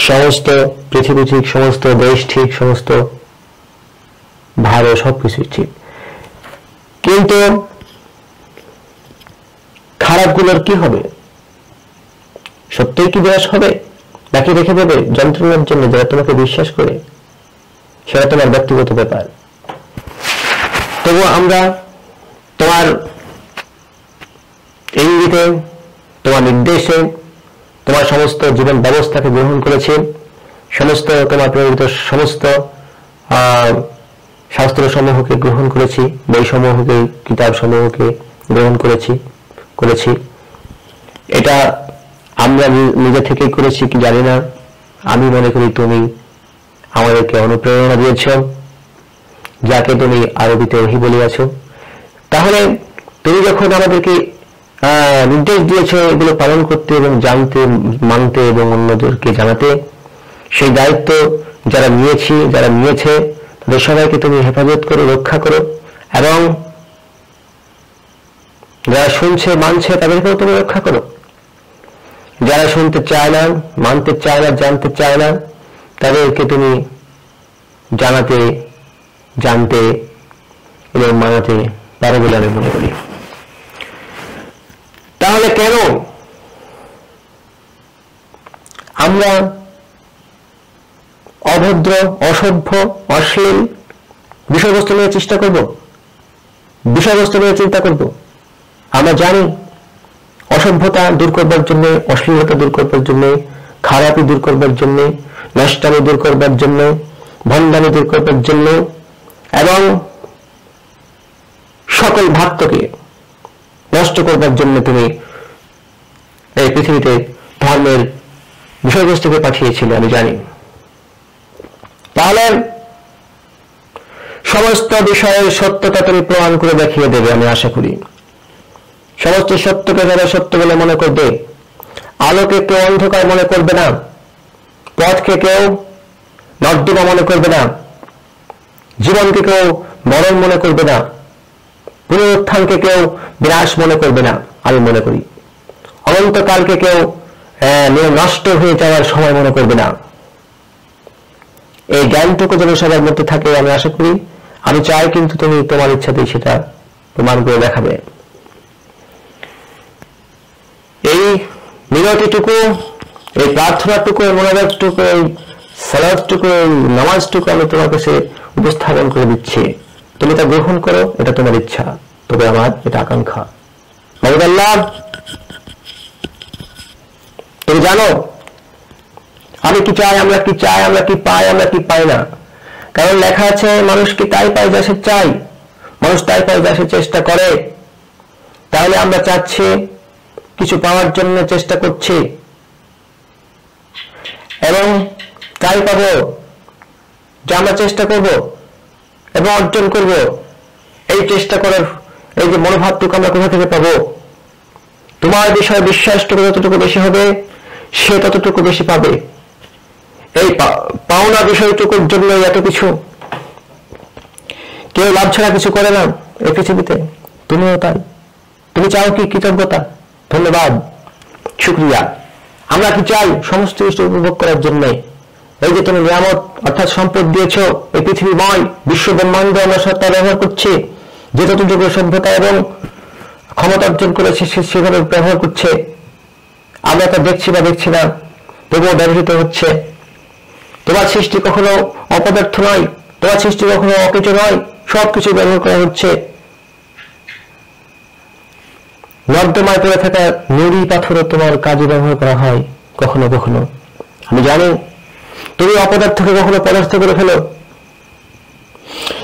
সমস্ত পৃথিবী ঠিক, সমস্ত দেশ ঠিক, সমস্ত ভারত, সবকিছু ঠিক। কিন্তু খারাপগুলোর কি হবে? সত্যই কি বিনাশ হবে, নাকি রেখে দেবে যন্ত্রণার জন্য যারা তোমাকে বিশ্বাস করে? সেটা তোমার ব্যক্তিগত ব্যাপার। তবু আমরা তোমার ইঙ্গিতে, তোমার নির্দেশে তোমার সমস্ত জীবন ব্যবস্থাকে গ্রহণ করেছি, সমস্ত তোমার প্রেরিত সমস্ত শাস্ত্র সমূহকে গ্রহণ করেছি, বই সমূহকে, কিতাব সমূহকে গ্রহণ করেছি। এটা আমরা নিজে থেকেই করেছি কি জানি না। আমি মনে করি তুমি আমাদেরকে অনুপ্রেরণা দিয়েছ, যাকে তুমি আরবিতে ওহী বলিয়াছ। তাহলে তুমি যখন আমাদেরকে নির্দেশ দিয়েছ এগুলো পালন করতে এবং জানতে, মানতে এবং অন্যদেরকে জানাতে, সেই দায়িত্ব যারা নিয়েছে তাদের সবাইকে তুমি হেফাজত করো, রক্ষা করো, এবং যারা শুনছে, মানছে, তাদেরকেও তুমি রক্ষা করো। যারা শুনতে চায় না, মানতে চায় না, জানতে চায় না, তাদেরকে তুমি জানাতে, জানতে এবং মানাতে পারো বলে আমি মনে করি। তাহলে কেন আমরা অভদ্র, অসভ্য, অশ্লীল বিষয়বস্তু নিয়ে চেষ্টা করব, বিষয়বস্তু নিয়ে চিন্তা করব? আমরা জানি অসভ্যতা দূর করবার জন্য, অশ্লীলতা দূর করবার জন্য, খারাপি দূর করবার জন্য, নষ্টামি দূর করবার জন্য, ভণ্ডামি দূর করবার জন্য এবং সকল ভক্তকে নষ্ট করবার জন্য তুমি এই পৃথিবীতে ধর্মের বিষয়বস্তুকে পাঠিয়েছিলে, আমি জানি। তাহলে সমস্ত বিষয়ের সত্যতা তুমি প্রমাণ করে দেখিয়ে দেবে, আমি আশা করি। সমস্ত সত্যকে যারা সত্য বলে মনে করবে, আলোকে কেউ অন্ধকার মনে করবে না, পথকে কেউ নর্দমা মনে করবে না, জীবনকে কেউ মরণ মনে করবে না, পুনরুত্থানকে কেউ বিনাশ মনে করবে না, আমি মনে করি। অনন্তকালকে কেউ নষ্ট হয়ে যাওয়ার সময় মনে করবে না। এই জ্ঞানটুকু যেন সবার মধ্যে থাকে, আমি আশা করি। আমি চাই কিন্তু তুমি তোমার ইচ্ছাতেই সেটা প্রমাণ করে দেখাবে। এই মিনতিটুকু, এই প্রার্থনাটুকু, এই মোনাজাতটুকু, এই সালাতটুকু, এই নামাজটুকু আমি তোমার কাছে উপস্থাপন করে দিচ্ছি। তুমি তা গ্রহণ করো, এটা তোমার ইচ্ছা, তবে আমার এটা আকাঙ্ক্ষা। মাবুদ আল্লাহ, তুমি জানো আমি কি চাই, আমরা কি চাই, আমরা কি পাই, আমরা কি পাই না। কারণ লেখা আছে, মানুষ কি তাই পায় যা সে চাই, মানুষ তাই পায় যা সে চেষ্টা করে। তাহলে আমরা চাচ্ছি, কিছু পাওয়ার জন্য চেষ্টা করছি এবং তাই পাবো যা আমরা চেষ্টা করব এবং অর্জন করব। এই চেষ্টা করার এই যে মনোভাবটুকু আমরা কোথা থেকে পাবো? তোমার বিষয়ে বিশ্বাসটুকু যতটুকু বেশি হবে, সে ততটুকু বেশি পাবে। এই পাওনা বিষয়টুকুর জন্য এত কিছু, কেউ লাভ ছাড়া কিছু করে না এই পৃথিবীতে, তুমিও তাই। তুমি চাও কি? কৃতজ্ঞতা, ধন্যবাদ, শুকরিয়া। আমরা কি চাই? সমস্ত কিছু উপভোগ করার জন্য। এই যে তুমি নিয়ামত অর্থাৎ সম্পদ দিয়েছ, এই পৃথিবীময় বিশ্ব ব্রহ্মাণ্ড আমরা সত্তা ব্যবহার করছি, যে ততটুকু সভ্যতা এবং ক্ষমতা অর্জন করেছে সে সেভাবে ব্যবহার করছে। আমরা তা দেখছি বা দেখছি না, তবুও ব্যবহৃত হচ্ছে। তোমার সৃষ্টি কখনো অপদার্থ নয়, তোমার সৃষ্টি কখনো অকেচো নয়, সবকিছু ব্যবহার করা হচ্ছে। নর্দমায় পড়ে থাকা নুড়ি পাথরও তোমার কাজে ব্যবহার করা হয় কখনো কখনো। আমি জানি তুমি অপদার্থকে কখনো পদার্থ করে ফেলো,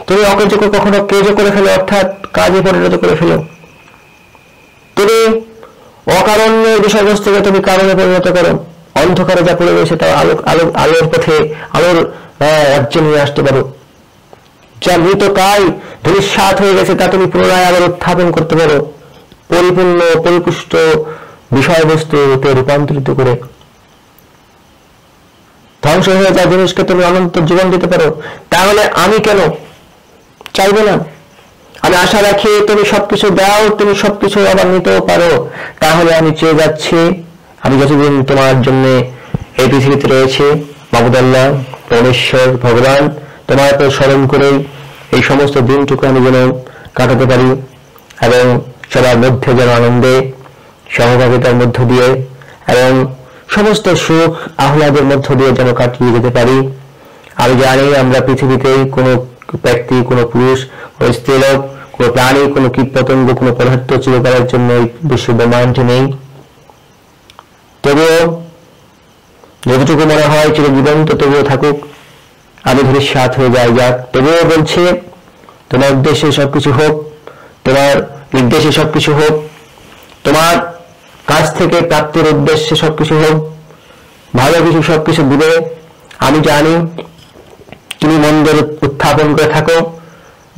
তুমি অকেজকে কখনো কেজ করে ফেলো, অর্থাৎ কাজে পরিণত করে ফেলো। তুমি অকারণ্যের বিষয়বস্তুকে তুমি কারণে পরিণত করো। অন্ধকারে যা পড়ে রয়েছে তা আলোর পথে, আলোর রাজ্যে নিয়ে আসতে পারো। যা মৃতকায় ধূলিসাৎ হয়ে গেছে তা তুমি পুনরায় আবার উত্থাপন করতে পারো, পরিপূর্ণ পরিপুষ্ট বিষয়বস্তুতে রূপান্তরিত করে। ধ্বংস হয়ে যাওয়া জিনিসকে তুমি অনন্ত জীবন দিতে পারো। তাহলে আমি কেন চাইবো না? আমি আশা রাখি তুমি সবকিছু দাও, তুমি সবকিছু আবার নিতেও পারো। তাহলে আমি চেয়ে যাচ্ছি, আমি যতদিন তোমার জন্য এই পৃথিবীতে রয়েছে, মাবুদ আল্লাহ, পরমেশ্বর ভগবান, তোমার উপর স্মরণ করে এই সমস্ত দিনটুকু আমি যেন কাটাতে পারি এবং সবার মধ্যে যেন আনন্দে, সহভাগিতার মধ্য দিয়ে এবং সমস্ত সুখ আহ্লাদের মধ্য দিয়ে যেন কাটিয়ে যেতে পারি। আমি জানি আমরা পৃথিবীতে কোনো ব্যক্তি, কোনো পুরুষ, কোনো স্ত্রীলোক, কোনো প্রাণী, কোনো কীটপতঙ্গ, কোনো পদার্থ চিরকালের জন্য এই বিশ্ব ব্রহ্মাণ্ডে নেই। তবুও যতটুকু মনে হয় চিরজীবন্ত তবুও থাকুক, আমি ধূলিসাৎ হয়ে যাই যাক, তবুও বলছে তোমার উদ্দেশ্যে সবকিছু হোক, তোমার নির্দেশে সবকিছু হোক, তোমার কাছ থেকে প্রাপ্তির উদ্দেশ্যে সবকিছু হোক, ভালো কিছু সবকিছু দিবে। আমি জানি তুমি মন্দের উত্থাপন করে থাকো,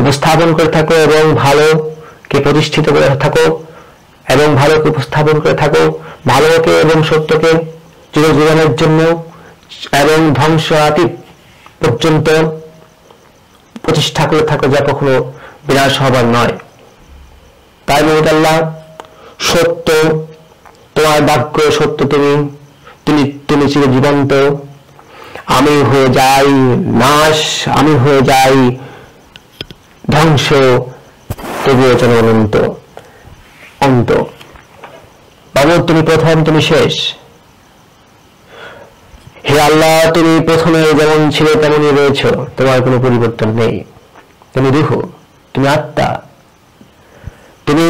উপস্থাপন করে থাকো এবং ভালোকে প্রতিষ্ঠিত করে থাকো এবং ভালোকে উপস্থাপন করে থাকো, ভালোকে এবং সত্যকে চিরজীবনের জন্য এবং ধ্বংস আতীত পর্যন্ত প্রতিষ্ঠা করে থাকো, যা কখনো বিনাশ হবার নয়। তাই মাবুদ আল্লাহ, সত্য তোমার বাক্য, সত্য তুমি চিরজীবন্ত। আমি হয়ে যাই নাশ, আমি হয়ে যাই ধ্বংস, তবুও যেন অনন্ত অন্ত। মাবুদ, তুমি প্রথম, তুমি শেষ। হে আল্লাহ, তুমি প্রথমে যেমন ছিলে তেমনই রয়েছ, তোমার কোনো পরিবর্তন নেই। তুমি রূহ, তুমি আত্মা, তুমি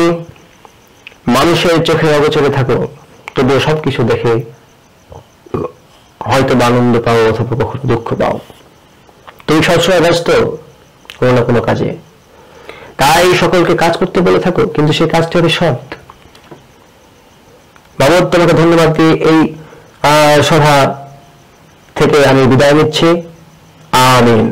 মানুষের চোখে অগোচরে থাকো, তবুও সবকিছু দেখে হয়তো আনন্দ পাও অথবা কখনো দুঃখ পাও, তুমি সবসময় ব্যস্ত কোনো না কোনো কাজে, তাই সকলকে কাজ করতে বলে থাকো, কিন্তু সেই কাজটি হবে সৎ। বাবদ তোমাকে ধন্যবাদ দিয়ে এই সভা থেকে আমি বিদায় নিচ্ছি। আমিন।